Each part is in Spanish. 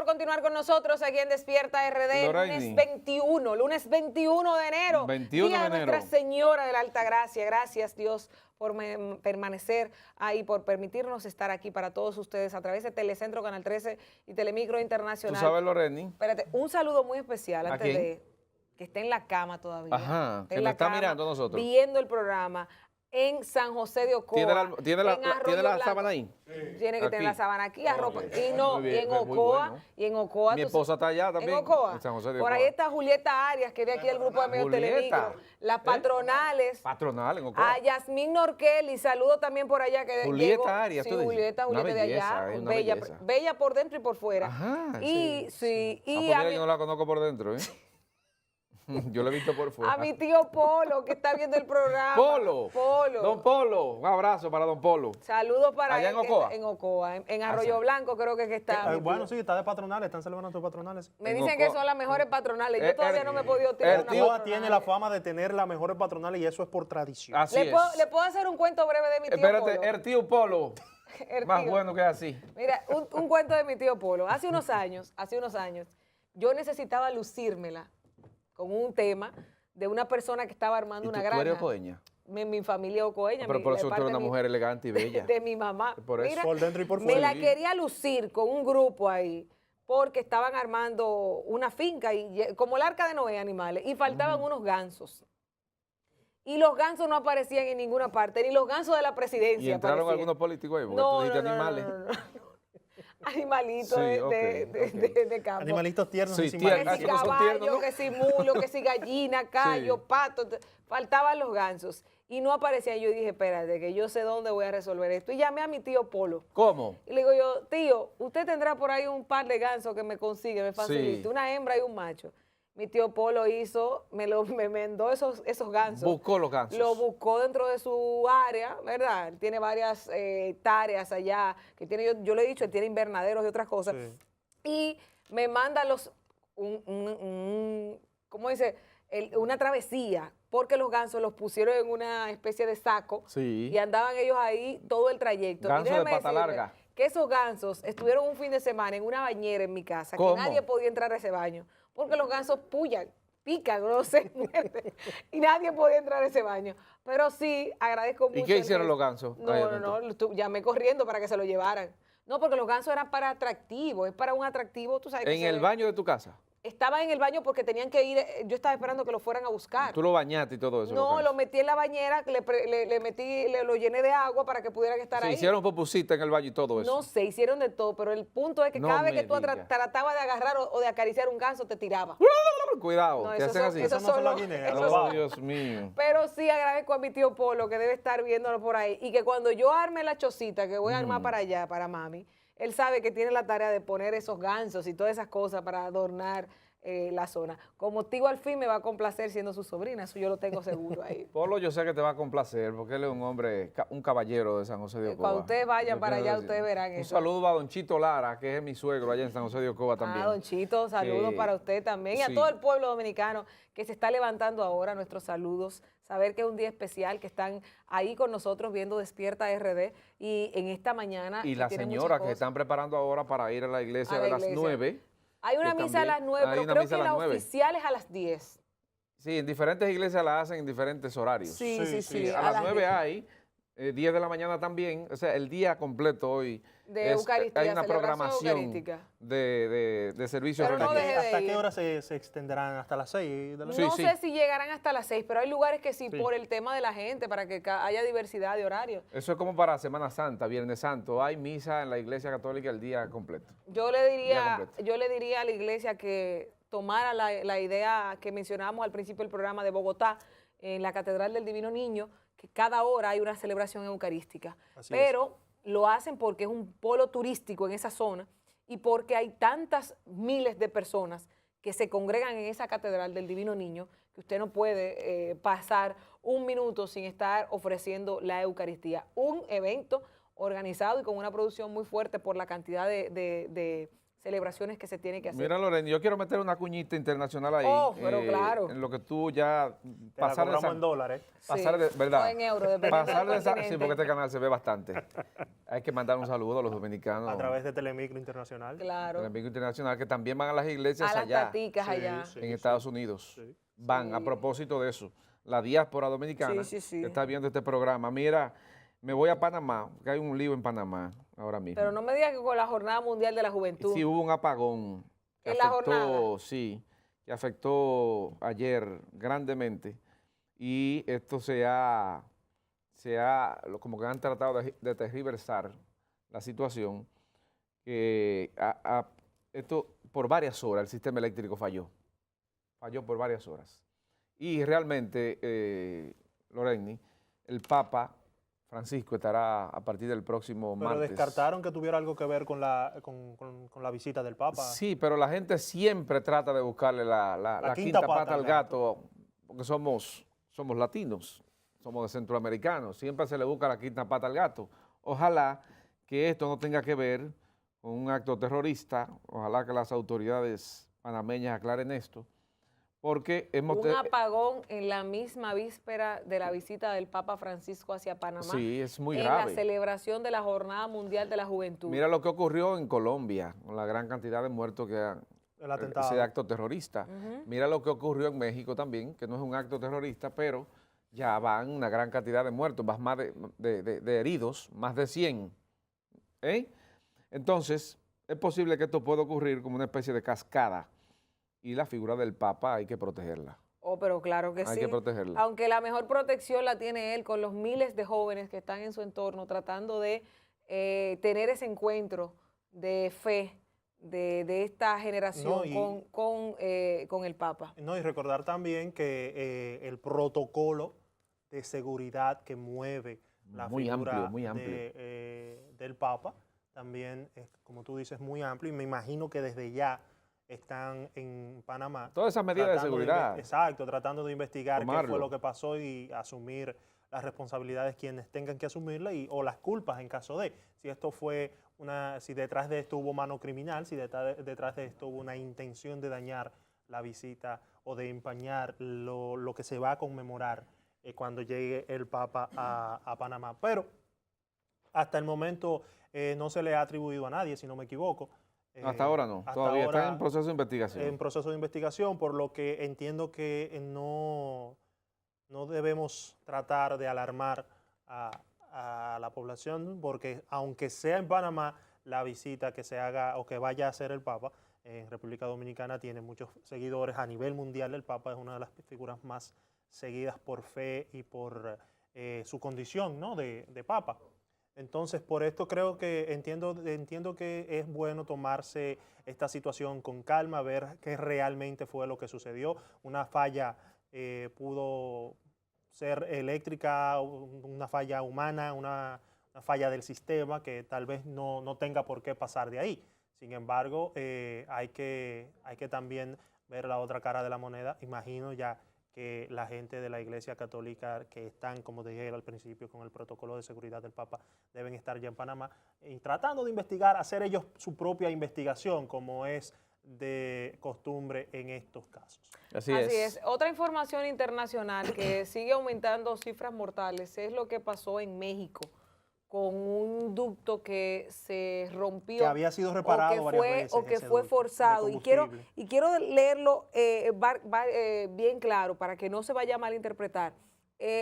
continuar con nosotros aquí en Despierta RD, lunes 21 de enero, 21 día de de enero. Nuestra Señora de la Alta Gracia. Gracias, Dios, por permanecer ahí, por permitirnos estar aquí para todos ustedes a través de Telecentro, Canal 13 y Telemicro Internacional. ¿Tú sabes, Loreni? Espérate, un saludo muy especial ¿A antes quién? de que esté en la cama todavía. Ajá, esté que en nos la está cama, mirando a nosotros. viendo el programa en San José de Ocoa. ¿Tiene la Blanco. sábana ahí? Tiene que Aquí. tener la sábana aquí, arropa. Okay. Y no, Muy bien, y en muy Ocoa, bueno. y en Ocoa. Mi esposa está allá también, En Ocoa. en San José de Por ahí Ocoa. está Julieta Arias, que ve aquí el grupo de medios Julieta. Telemicro. Las patronales. Patronal en Ocoa. A Yasmín Norquel, y saludo también por allá que Julieta llegó. Arias, Sí, tú dices. Julieta Una de belleza, allá. una Bella, belleza. bella por dentro y por fuera. Ajá, Y sí, Ah, y pues a mira, mi- yo no la conozco por dentro, ¿eh? Yo la he visto por fuera. a mi tío Polo, que está viendo el programa. Polo. Polo. Don Polo. Un abrazo para Don Polo. Saludos para ¿Allá él, en que Ocoa? está en Ocoa, en Arroyo Blanco creo que está. mi Bueno, tío. sí, está de patronales, están celebrando sus patronales. Me en dicen que Ocoa. son las mejores patronales. Yo todavía no me he podido tirar una Ocoa patronal. tiene la fama de tener las mejores patronales y eso es por tradición. Así es. ¿Le puedo hacer un cuento breve de mi tío Espérate, Polo? el tío Polo. El Más tío. bueno que así. Mira, un cuento de mi tío Polo. Hace unos años, yo necesitaba lucírmela con un tema de una persona que estaba armando ¿Y una tú granja. eres ocoeña? Mi familia ocoeña. Pero por eso tú eres una mujer elegante y bella. De mi mamá. Por eso. Mira, Por dentro y por me fuera. la quería lucir con un grupo ahí porque estaban armando una finca, como el arca de Noé, animales, y faltaban unos gansos. Y los gansos no aparecían en ninguna parte, ni los gansos de la presidencia ¿Y entraron aparecían. algunos políticos ahí? Porque No, tú dijiste no, no, animales. no. Animalitos Sí, de campo. Animalitos tiernos Sí, y sin tiernos. Que si malicia. Algunos son caballo, tiernos, ¿no? que si mulo, que si gallina, callo, pato. Faltaban los gansos. Y no aparecían. Yo dije, espérate, que yo sé dónde voy a resolver esto. Y llamé a mi tío Polo. ¿Cómo? Y le digo yo, tío, usted tendrá por ahí un par de gansos que me consigue, me facilite. Sí. Una hembra y un macho. Mi tío Polo me mandó esos gansos. Buscó los gansos. Lo buscó dentro de su área, ¿verdad? Él tiene varias hectáreas allá, que tiene, yo le he dicho, él tiene invernaderos y otras cosas. Sí. Y me manda ¿cómo dice? Una travesía, porque los gansos los pusieron en una especie de saco Sí. y andaban ellos ahí todo el trayecto. Y Ganso de déjeme pata decirle larga. que esos gansos estuvieron un fin de semana en una bañera en mi casa, ¿Cómo? que nadie podía entrar a ese baño, porque los gansos pican, no sé, muerden, y nadie podía entrar a ese baño. Pero sí, agradezco mucho. ¿Y qué el hicieron gesto. los gansos ahí No, adentro? llamé corriendo para que se lo llevaran. No, porque los gansos eran para atractivo, es para un atractivo, tú sabes. que ¿En se el ve. baño de tu casa? Estaba en el baño porque tenían que ir, yo estaba esperando que lo fueran a buscar. ¿Tú lo bañaste y todo eso? los No, gansos? lo metí en la bañera, lo llené de agua para que pudieran estar Se ahí. hicieron popusita en el baño y todo eso. No sé, hicieron de todo, pero el punto es que No cada vez me que tú digas. tratabas de agarrar o de acariciar un ganso, te tiraba. Cuidado, No, te esos hacen son- así. esos Eso no son las los- guineas, esos los Oh, babos. Dios mío. Pero sí agradezco a mi tío Polo, que debe estar viéndolo por ahí, y que cuando yo arme la chocita que voy a armar para allá, para mami, él sabe que tiene la tarea de poner esos gansos y todas esas cosas para adornar la zona. Como Tigo al fin me va a complacer siendo su sobrina, eso yo lo tengo seguro ahí. Polo yo sé que te va a complacer porque él es un hombre, un caballero de San José de Ocoa. Cuando ustedes vayan Yo para quiero allá, decir. ustedes verán Un eso. saludo a Don Chito Lara, que es mi suegro allá en San José de Ocoa también. Don Chito, saludos Que- para usted también y a sí. todo el pueblo dominicano que se está levantando ahora, nuestros saludos, saber que es un día especial, que están ahí con nosotros viendo Despierta RD y en esta mañana. Y que las tienen muchas señoras que se cosas. están preparando ahora para ir a la iglesia A la de las iglesia. 9. Hay una que misa a las también- 9, hay pero una creo misa a que las la 9. oficial es a las 10. Sí, en diferentes iglesias la hacen en diferentes horarios. Sí, sí, sí. Sí, a las 9 10. hay, 10 de la mañana también, o sea, el día completo hoy. De Eucaristía, hay una celebración programación eucarística. de servicios Pero no religiosos. deje de ¿Hasta ir. qué hora se extenderán? ¿Hasta las 6 de la Sí, No sí. sé si llegarán hasta las 6, pero hay lugares que sí, Sí. por el tema de la gente, para que haya diversidad de horarios. Eso es como para Semana Santa, Viernes Santo. Hay misa en la iglesia católica el día completo. Yo le Día completo. diría a la iglesia que tomara la idea que mencionamos al principio del programa de Bogotá, en la Catedral del Divino Niño, que cada hora hay una celebración eucarística. Así es. Pero lo hacen porque es un polo turístico en esa zona y porque hay tantas miles de personas que se congregan en esa Catedral del Divino Niño que usted no puede pasar un minuto sin estar ofreciendo la Eucaristía. Un evento organizado y con una producción muy fuerte por la cantidad de celebraciones que se tienen que hacer. Mira, Lorena, yo quiero meter una cuñita internacional ahí. Oh, pero claro. En lo que tú ya Te la cobramos esa- en dólares. pasar Sí, de, ¿verdad? o en euros, dependiendo Pasar del de esa, sí, continente. porque este canal se ve bastante. Hay que mandar un saludo a los dominicanos. A través de Telemicro Internacional. Claro. Del Amigo Internacional, que también van a las iglesias A las allá, taticas Sí, allá. sí. en Estados Unidos. Sí. Van, a Sí. propósito de eso. La diáspora dominicana Sí, sí, sí. que está viendo este programa. Mira, me voy a Panamá, que hay un lío en Panamá ahora mismo. Pero no me digas que con la Jornada Mundial de la Juventud. Sí, hubo un apagón. Que ¿En la jornada? Sí, que afectó ayer grandemente. Y esto como que han tratado de tergiversar la situación. Que esto por varias horas el sistema eléctrico falló. Falló por varias horas. Y realmente, Loreni, el Papa Francisco estará a partir del próximo Pero martes. descartaron que tuviera algo que ver con la visita del Papa. Sí, pero la gente siempre trata de buscarle la quinta pata al gato, porque somos latinos, somos de centroamericanos, siempre se le busca la quinta pata al gato. Ojalá que esto no tenga que ver con un acto terrorista, ojalá que las autoridades panameñas aclaren esto, porque Un apagón en la misma víspera de la visita del Papa Francisco hacia Panamá. Sí, es muy en grave. la celebración de la Jornada Mundial de la Juventud. Mira lo que ocurrió en Colombia, con la gran cantidad de muertos que El atentado. ese acto terrorista. Mira lo que ocurrió en México también, que no es un acto terrorista, pero ya van una gran cantidad de muertos, más de heridos, más de 100. Entonces, es posible que esto pueda ocurrir como una especie de cascada y la figura del Papa hay que protegerla. Oh, pero claro que sí. Hay que protegerla. Aunque la mejor protección la tiene él con los miles de jóvenes que están en su entorno tratando de tener ese encuentro de fe de esta generación con el Papa. No, y recordar también que el protocolo de seguridad que mueve la Muy figura amplio. del Papa también es, como tú dices, muy amplio, y me imagino que desde ya están en Panamá. Todas esas medidas de seguridad. Exacto, tratando de investigar qué Tomarlo. fue lo que pasó y asumir las responsabilidades quienes tengan que asumirla o las culpas en caso de. Si esto fue si detrás de esto hubo mano criminal, si detrás de esto hubo una intención de dañar la visita o de empañar lo que se va a conmemorar cuando llegue el Papa a Panamá. Pero hasta el momento no se le ha atribuido a nadie, si no me equivoco. Hasta ahora no, todavía está en proceso de investigación. En proceso de investigación, por lo que entiendo que no debemos tratar de alarmar a la población, porque aunque sea en Panamá, la visita que se haga o que vaya a hacer el Papa en República Dominicana tiene muchos seguidores a nivel mundial. El Papa es una de las figuras más seguidas por fe y por su condición, ¿no?, de Papa. Entonces, por esto creo que entiendo que es bueno tomarse esta situación con calma, ver qué realmente fue lo que sucedió. Una falla pudo ser eléctrica, una falla humana, una falla del sistema que tal vez no tenga por qué pasar de ahí. Sin embargo, hay que también ver la otra cara de la moneda. Imagino ya que la gente de la Iglesia Católica que están, como dije al principio, con el protocolo de seguridad del Papa, deben estar ya en Panamá y tratando de investigar, hacer ellos su propia investigación, como es de costumbre en estos casos. Así Así es. es. Otra información internacional que sigue aumentando cifras mortales es lo que pasó en México con un ducto que se rompió. Que había sido reparado varias veces. O que ese fue ducto de forzado. Y quiero combustible. leerlo bien claro para que no se vaya a malinterpretar.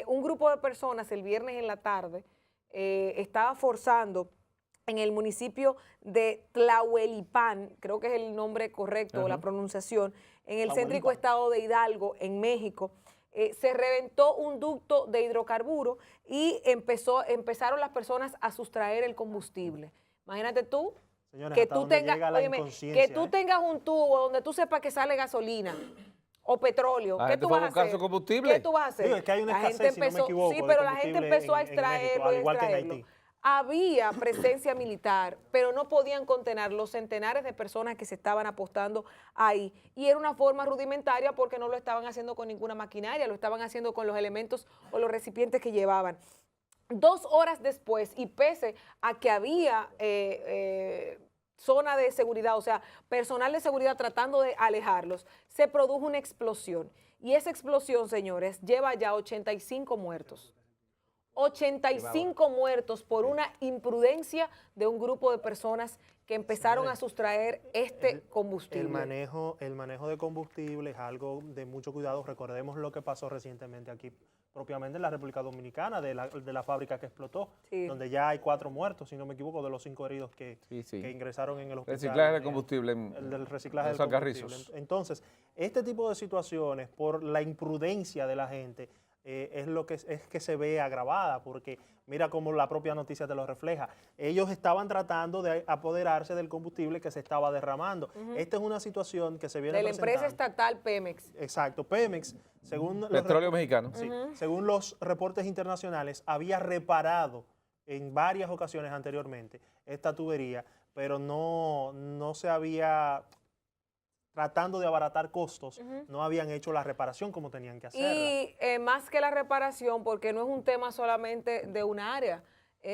Un grupo de personas el viernes en la tarde estaba forzando en el municipio de Tlahuelipán, creo que es el nombre correcto o la pronunciación, en el céntrico estado de Hidalgo, en México. Se reventó un ducto de hidrocarburo y empezaron las personas a sustraer el combustible. Imagínate tú, Señores, que hasta tú donde tengas, llega la óyeme, inconsciencia, que tú tengas un tubo donde tú sepas que sale gasolina o petróleo. La ¿Qué gente tú fue vas a a buscar hacer? su combustible. ¿Qué tú vas a hacer? Digo, es que hay una La escasez, gente si no me equivoco, sí, de pero la gente combustible empezó a en México, extraerlo al y igual que en extraerlo. Haití. Había presencia militar, pero no podían contener los centenares de personas que se estaban apostando ahí. Y era una forma rudimentaria porque no lo estaban haciendo con ninguna maquinaria, lo estaban haciendo con los elementos o los recipientes que llevaban. 2 horas después, y pese a que había zona de seguridad, o sea, personal de seguridad tratando de alejarlos, se produjo una explosión. Y esa explosión, señores, lleva ya 85 muertos. 85 muertos por una imprudencia de un grupo de personas que empezaron a sustraer este combustible. El manejo de combustible es algo de mucho cuidado. Recordemos lo que pasó recientemente aquí, propiamente en la República Dominicana, de la fábrica que explotó, donde ya hay 4 muertos, si no me equivoco, de los 5 heridos que ingresaron en el hospital. Reciclaje de combustible. El del reciclaje del combustible. Entonces, este tipo de situaciones, por la imprudencia de la gente, es que se ve agravada, porque mira cómo la propia noticia te lo refleja. Ellos estaban tratando de apoderarse del combustible que se estaba derramando. Esta es una situación que se viene presentando. De la empresa estatal Pemex. Exacto, Pemex, según Petróleo Mexicano. Sí, según los reportes internacionales, había reparado en varias ocasiones anteriormente esta tubería, pero no se había, tratando de abaratar costos, no habían hecho la reparación como tenían que hacerla. Y más que la reparación, porque no es un tema solamente de un área.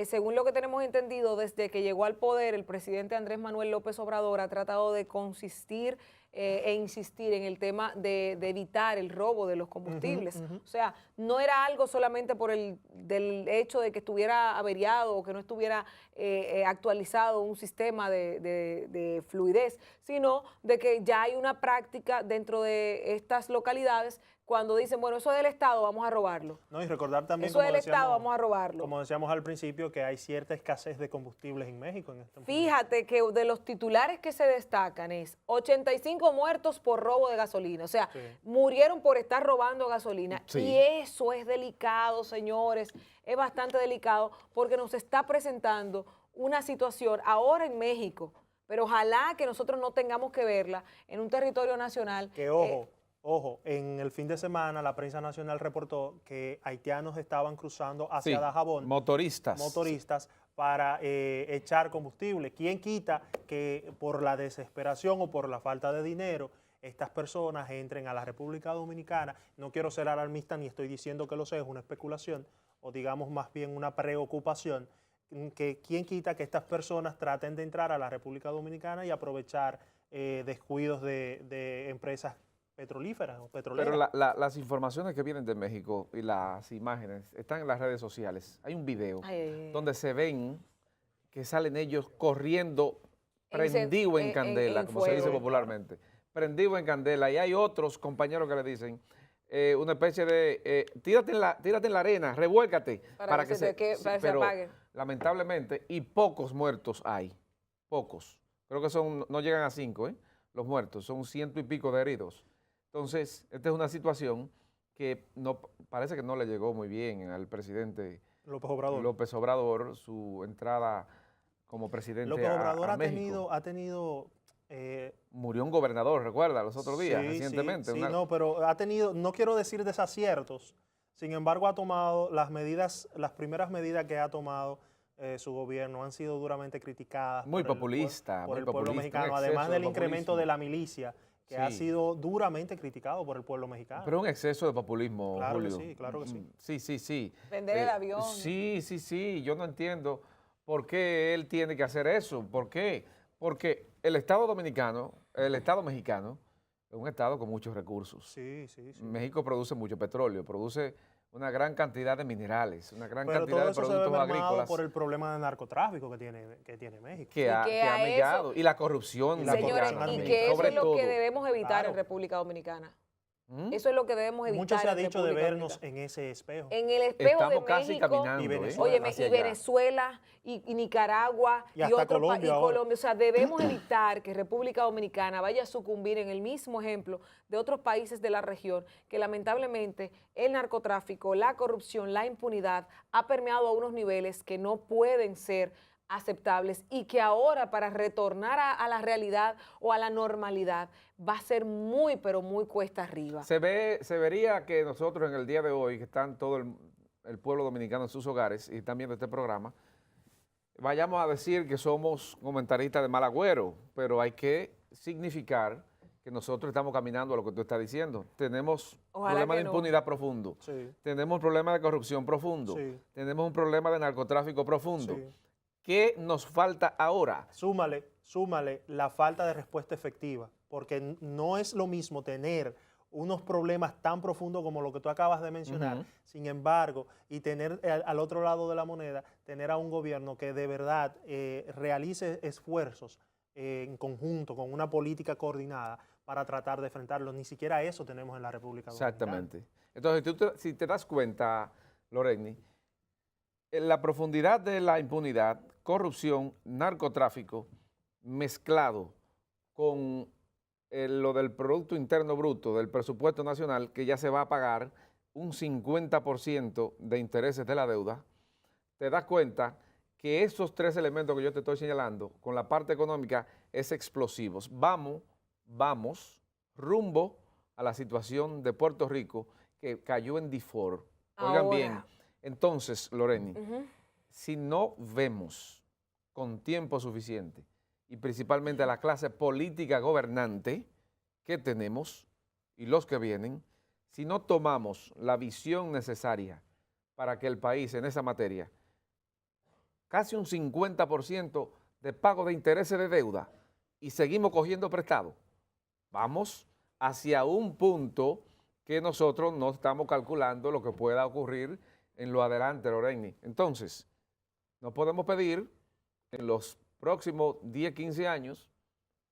Según lo que tenemos entendido, desde que llegó al poder, el presidente Andrés Manuel López Obrador ha tratado de consistir e insistir en el tema de evitar el robo de los combustibles. O sea, no era algo solamente por del hecho de que estuviera averiado o que no estuviera actualizado un sistema de fluidez, sino de que ya hay una práctica dentro de estas localidades cuando dicen, bueno, eso es del Estado, vamos a robarlo. No, y recordar también, eso es del Estado, vamos a robarlo. Como decíamos al principio, que hay cierta escasez de combustibles en México en este momento. Fíjate que de los titulares que se destacan es 85 muertos por robo de gasolina. O sea, murieron por estar robando gasolina. Sí. Y eso es delicado, señores. Es bastante delicado porque nos está presentando una situación ahora en México. Pero ojalá que nosotros no tengamos que verla en un territorio nacional. Que Ojo, en el fin de semana la prensa nacional reportó que haitianos estaban cruzando hacia Dajabón. Motoristas para echar combustible. ¿Quién quita que por la desesperación o por la falta de dinero estas personas entren a la República Dominicana? No quiero ser alarmista ni estoy diciendo que lo sea, es una especulación o digamos más bien una preocupación. Que quién quita que estas personas traten de entrar a la República Dominicana y aprovechar descuidos de empresas petrolíferas o petroleras. Pero las informaciones que vienen de México y las imágenes están en las redes sociales. Hay un video donde se ven que salen ellos corriendo prendido en candela, como se dice popularmente. Prendido en candela. Y hay otros compañeros que le dicen una especie de tírate en la arena, revuélcate para que se apague. Lamentablemente, y pocos muertos hay. Pocos. Creo que no llegan a 5, los muertos. Son 100 y pico de heridos. Entonces, esta es una situación que parece que no le llegó muy bien al presidente López Obrador su entrada como presidente López Obrador a México. ha tenido murió un gobernador, recuerda, los otros días, recientemente. Sí, no, pero ha tenido, no quiero decir desaciertos, sin embargo ha tomado las primeras medidas que ha tomado su gobierno han sido duramente criticadas. Muy populista. Por el pueblo mexicano, además del incremento de la milicia, que ha sido duramente criticado por el pueblo mexicano. Pero un exceso de populismo, claro Julio. Que sí, claro que sí. Sí. Vender el avión. Sí, yo no entiendo por qué él tiene que hacer eso. ¿Por qué? Porque el Estado dominicano, el Estado mexicano, es un Estado con muchos recursos. Sí. México produce mucho petróleo, produce una gran cantidad de minerales, una gran cantidad de productos se ve agrícolas. Por el problema de narcotráfico que tiene México. Que ha mellado. Y la corrupción. Señores, y que eso es lo que debemos evitar en República Dominicana. Eso es lo que debemos evitar. Mucho se ha dicho de vernos en ese espejo. En el espejo Estamos de México, casi caminando. Y Venezuela, óyeme, y Venezuela, y Nicaragua, y hasta Colombia. Colombia. O sea, debemos evitar que República Dominicana vaya a sucumbir en el mismo ejemplo de otros países de la región, que lamentablemente el narcotráfico, la corrupción, la impunidad ha permeado a unos niveles que no pueden ser aceptables y que ahora para retornar a la realidad o a la normalidad va a ser muy, pero muy cuesta arriba. Se vería que nosotros en el día de hoy, que están todo el pueblo dominicano en sus hogares y están viendo este programa, vayamos a decir que somos comentaristas de mal agüero, pero hay que significar que nosotros estamos caminando a lo que tú estás diciendo. Tenemos problemas de impunidad profundo, tenemos problemas de corrupción profundo, tenemos un problema de narcotráfico profundo. ¿Qué nos falta ahora? Súmale la falta de respuesta efectiva, porque no es lo mismo tener unos problemas tan profundos como lo que tú acabas de mencionar, sin embargo, y tener al otro lado de la moneda, tener a un gobierno que de verdad realice esfuerzos en conjunto, con una política coordinada para tratar de enfrentarlo. Ni siquiera eso tenemos en la República Dominicana. Exactamente. Entonces, si te das cuenta, Loreni, en la profundidad de la impunidad, corrupción, narcotráfico, mezclado con lo del Producto Interno Bruto, del presupuesto nacional, que ya se va a pagar un 50% de intereses de la deuda, te das cuenta que esos tres elementos que yo te estoy señalando, con la parte económica, es explosivos. Vamos rumbo a la situación de Puerto Rico que cayó en default. Oigan bien, entonces, Loreni, si no vemos con tiempo suficiente y principalmente a la clase política gobernante que tenemos y los que vienen, si no tomamos la visión necesaria para que el país en esa materia, casi un 50% de pago de intereses de deuda y seguimos cogiendo prestado, vamos hacia un punto que nosotros no estamos calculando lo que pueda ocurrir en lo adelante, Loreni. Entonces, no podemos pedir que en los próximos 10, 15 años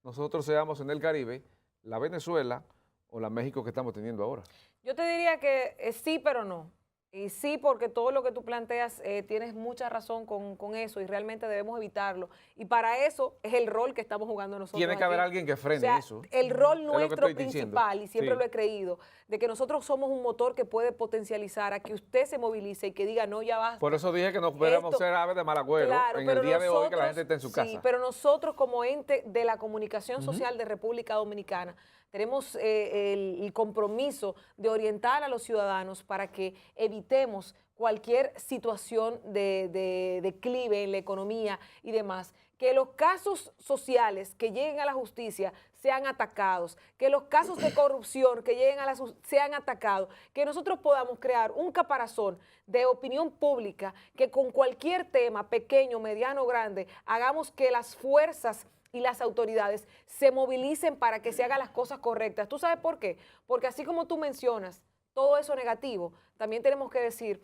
nosotros seamos en el Caribe la Venezuela o la México que estamos teniendo ahora. Yo te diría que sí, pero no. Y sí, porque todo lo que tú planteas, tienes mucha razón con eso y realmente debemos evitarlo. Y para eso es el rol que estamos jugando nosotros. Tiene que haber alguien que frene eso. El rol nuestro principal, diciendo. y siempre lo he creído, de que nosotros somos un motor que puede potencializar a que usted se movilice y que diga, no, ya basta. Por eso dije que no pudiéramos ser aves de mal agüero, claro, en el día de hoy que la gente esté en su casa. Sí, pero nosotros como ente de la comunicación social de República Dominicana, tenemos el compromiso de orientar a los ciudadanos para que evitemos cualquier situación de declive en la economía y demás, que los casos sociales que lleguen a la justicia sean atacados, que los casos de corrupción que lleguen a la sean atacados, que nosotros podamos crear un caparazón de opinión pública que con cualquier tema, pequeño, mediano o grande, hagamos que las fuerzas y las autoridades se movilicen para que se hagan las cosas correctas. ¿Tú sabes por qué? Porque así como tú mencionas todo eso negativo, también tenemos que decir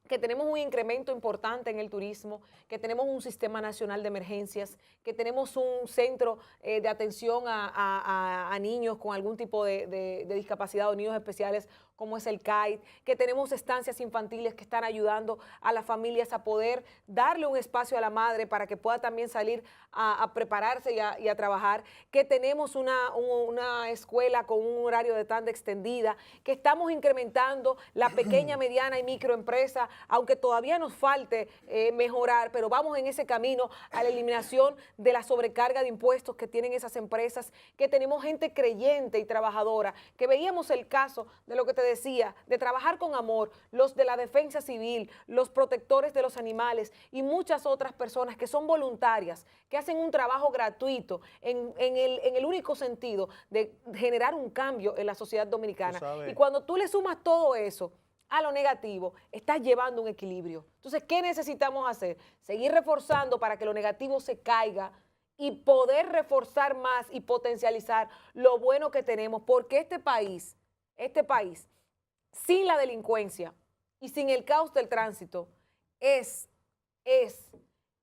que tenemos un incremento importante en el turismo, que tenemos un sistema nacional de emergencias, que tenemos un centro de atención a niños con algún tipo de discapacidad o niños especiales como es el CAID, que tenemos estancias infantiles que están ayudando a las familias a poder darle un espacio a la madre para que pueda también salir a prepararse y a trabajar, que tenemos una escuela con un horario de tanda extendida, que estamos incrementando la pequeña, mediana y microempresa, aunque todavía nos falte mejorar, pero vamos en ese camino a la eliminación de la sobrecarga de impuestos que tienen esas empresas, que tenemos gente creyente y trabajadora, que veíamos el caso de lo que te decía, de trabajar con amor, los de la defensa civil, los protectores de los animales y muchas otras personas que son voluntarias, que hacen un trabajo gratuito en el único sentido de generar un cambio en la sociedad dominicana. Y cuando tú le sumas todo eso a lo negativo, estás llevando un equilibrio. Entonces, ¿qué necesitamos hacer? Seguir reforzando para que lo negativo se caiga y poder reforzar más y potencializar lo bueno que tenemos, porque este país, sin la delincuencia y sin el caos del tránsito, es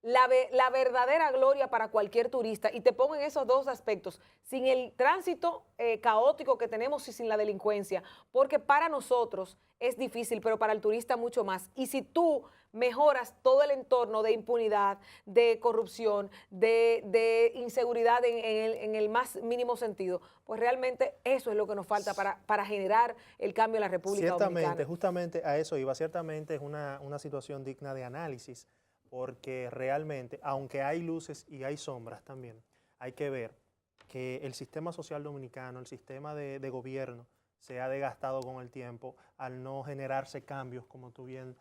la verdadera gloria para cualquier turista. Y te pongo en esos dos aspectos, sin el tránsito caótico que tenemos y sin la delincuencia, porque para nosotros es difícil, pero para el turista mucho más. Y si tú mejoras todo el entorno de impunidad, de corrupción, de inseguridad en el más mínimo sentido, pues realmente eso es lo que nos falta para generar el cambio en la República Dominicana. Ciertamente, justamente a eso iba, ciertamente es una situación digna de análisis, porque realmente, aunque hay luces y hay sombras también, hay que ver que el sistema social dominicano, el sistema de gobierno, se ha desgastado con el tiempo al no generarse cambios, como tú bien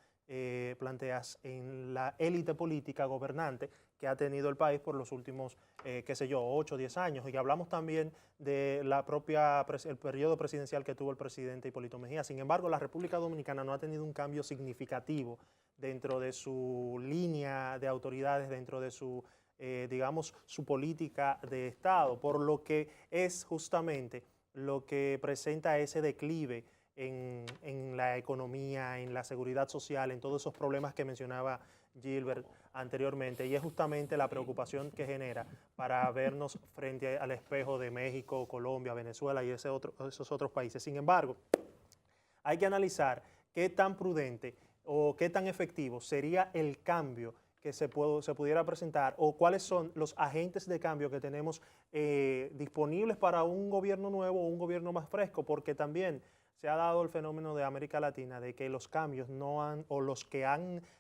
planteas en la élite política gobernante que ha tenido el país por los últimos, qué sé yo, 8 o 10 años. Y hablamos también de el periodo presidencial que tuvo el presidente Hipólito Mejía. Sin embargo, la República Dominicana no ha tenido un cambio significativo dentro de su línea de autoridades, dentro de su, digamos, su política de Estado, por lo que es justamente lo que presenta ese declive en la economía, en la seguridad social, en todos esos problemas que mencionaba Gilbert anteriormente, y es justamente la preocupación que genera para vernos frente al espejo de México, Colombia, Venezuela y esos otros países. Sin embargo, hay que analizar qué tan prudente o qué tan efectivo sería el cambio que se pudiera presentar o cuáles son los agentes de cambio que tenemos disponibles para un gobierno nuevo o un gobierno más fresco, porque también se ha dado el fenómeno de América Latina de que los cambios no han, o los que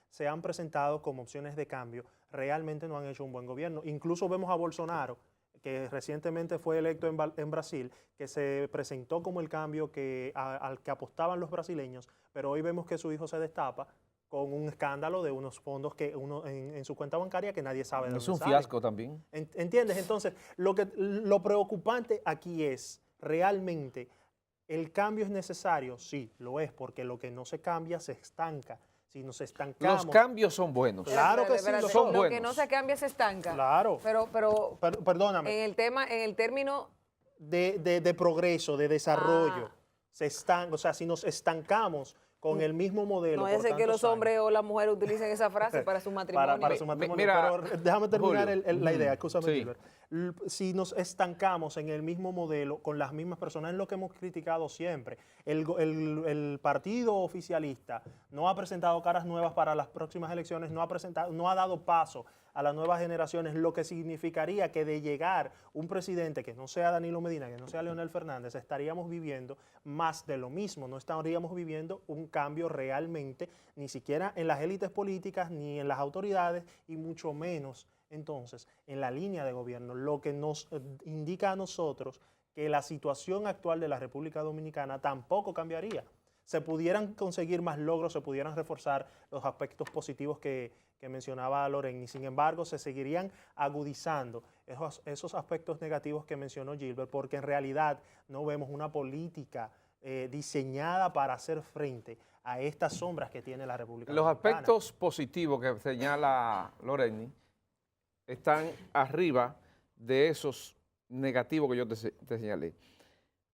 se han presentado como opciones de cambio, realmente no han hecho un buen gobierno. Incluso vemos a Bolsonaro, que recientemente fue electo en Brasil, que se presentó como el cambio al que apostaban los brasileños, pero hoy vemos que su hijo se destapa con un escándalo de unos fondos que en su cuenta bancaria que nadie sabe de dónde salen. Es un fiasco también. ¿Entiendes? Entonces, lo preocupante aquí es realmente, ¿el cambio es necesario? Sí, lo es, porque lo que no se cambia se estanca. Si nos estancamos... Los cambios son buenos. Claro que sí, son buenos. Lo que no se cambia se estanca. Claro. Pero perdóname. en el término... De progreso, de desarrollo. Se estanca, o sea, si nos estancamos con el mismo modelo. No es que los hombres o las mujeres utilicen esa frase para su matrimonio. Para su matrimonio. Mira, pero déjame terminar Julio, la idea, escúchame, sí. Gilbert. Si nos estancamos en el mismo modelo, con las mismas personas, es lo que hemos criticado siempre. El partido oficialista no ha presentado caras nuevas para las próximas elecciones, no ha dado paso a las nuevas generaciones, lo que significaría que de llegar un presidente que no sea Danilo Medina, que no sea Leonel Fernández, estaríamos viviendo más de lo mismo, no estaríamos viviendo un cambio realmente, ni siquiera en las élites políticas, ni en las autoridades, y mucho menos entonces en la línea de gobierno, lo que nos indica a nosotros que la situación actual de la República Dominicana tampoco cambiaría. Se pudieran conseguir más logros, se pudieran reforzar los aspectos positivos que mencionaba Loreni. Sin embargo, se seguirían agudizando esos aspectos negativos que mencionó Gilbert, porque en realidad no vemos una política diseñada para hacer frente a estas sombras que tiene la República Dominicana. Los aspectos positivos que señala Loreni están arriba de esos negativos que yo te señalé.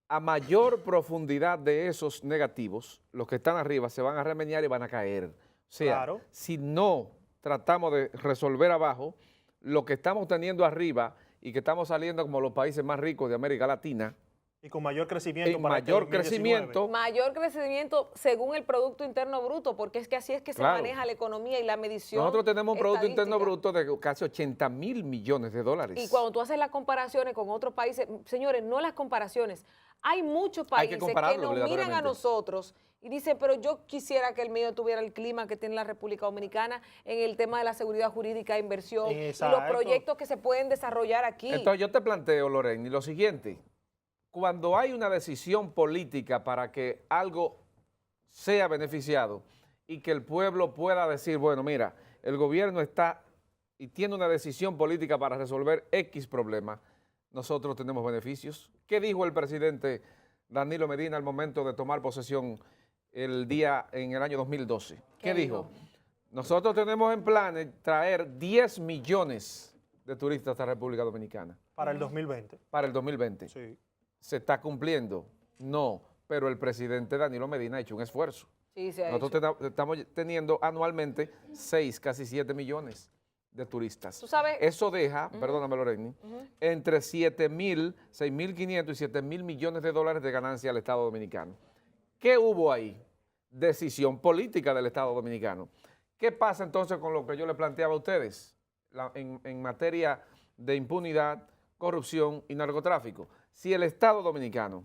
A mayor profundidad de esos negativos, los que están arriba se van a remediar y van a caer. O sea, Claro. si no tratamos de resolver abajo, lo que estamos teniendo arriba y que estamos saliendo como los países más ricos de América Latina, Y con mayor crecimiento. en para este mayor 2019. crecimiento, Mayor crecimiento según el Producto Interno Bruto, porque es que así es que Claro. se maneja la economía y la medición. nosotros tenemos un Producto Interno estadística. Bruto de casi 80.000 millones de dólares. Y cuando tú haces las comparaciones con otros países, señores, no las comparaciones. Hay muchos Hay que países que compararlo nos miran a obligatoriamente. nosotros y dicen, pero yo quisiera que el mío tuviera el clima que tiene la República Dominicana en el tema de la seguridad jurídica, inversión y los Exacto. proyectos que se pueden desarrollar aquí. Entonces yo te planteo, Loreni, lo siguiente. Cuando hay una decisión política para que algo sea beneficiado y que el pueblo pueda decir, bueno, mira, el gobierno está y tiene una decisión política para resolver X problema, nosotros tenemos beneficios. ¿Qué dijo el presidente Danilo Medina al momento de tomar posesión en el año 2012? ¿Qué dijo? Nosotros tenemos en planes traer 10 millones de turistas a la República Dominicana Para el 2020. para el 2020. Sí. ¿Se está cumpliendo? No, pero el presidente Danilo Medina ha hecho un esfuerzo. Sí, se ha Nosotros estamos teniendo anualmente 6, casi 7 millones de turistas. Tú sabes- Eso deja, perdóname Loreni, entre 7.000, 6.500 y 7.000 millones de dólares de ganancia al Estado Dominicano. ¿Qué hubo ahí? Decisión política del Estado Dominicano. ¿Qué pasa entonces con lo que yo le planteaba a ustedes en materia de impunidad, corrupción y narcotráfico? Si el Estado Dominicano,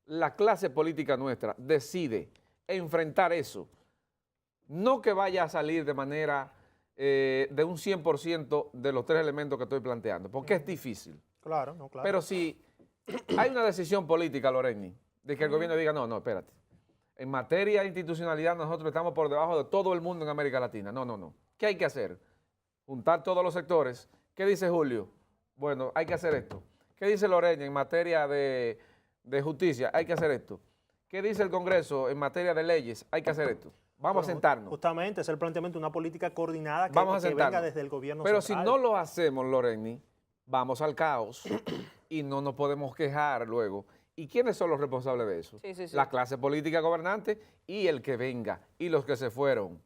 la clase política nuestra, decide enfrentar eso, no que vaya a salir de manera de un 100% de los 3 elementos que estoy planteando, porque es difícil. Claro, no, claro. Pero si hay una decisión política, Loreni, de que el gobierno diga, no, espérate, En materia de institucionalidad nosotros estamos por debajo de todo el mundo en América Latina. No, no, no. ¿Qué hay que hacer? Juntar todos los sectores. ¿Qué dice Julio? Bueno, hay que hacer esto. ¿Qué dice Loreña en materia de justicia? Hay que hacer esto. ¿Qué dice el Congreso en materia de leyes? Hay que hacer esto. Vamos a sentarnos. Justamente, es el planteamiento de una política coordinada que, Vamos a que venga sentarnos. desde el gobierno Pero central. si no lo hacemos, Loreni, vamos al caos y no nos podemos quejar luego. ¿Y quiénes son los responsables de eso? Sí, sí, sí. La clase política gobernante y el que venga y los que se fueron.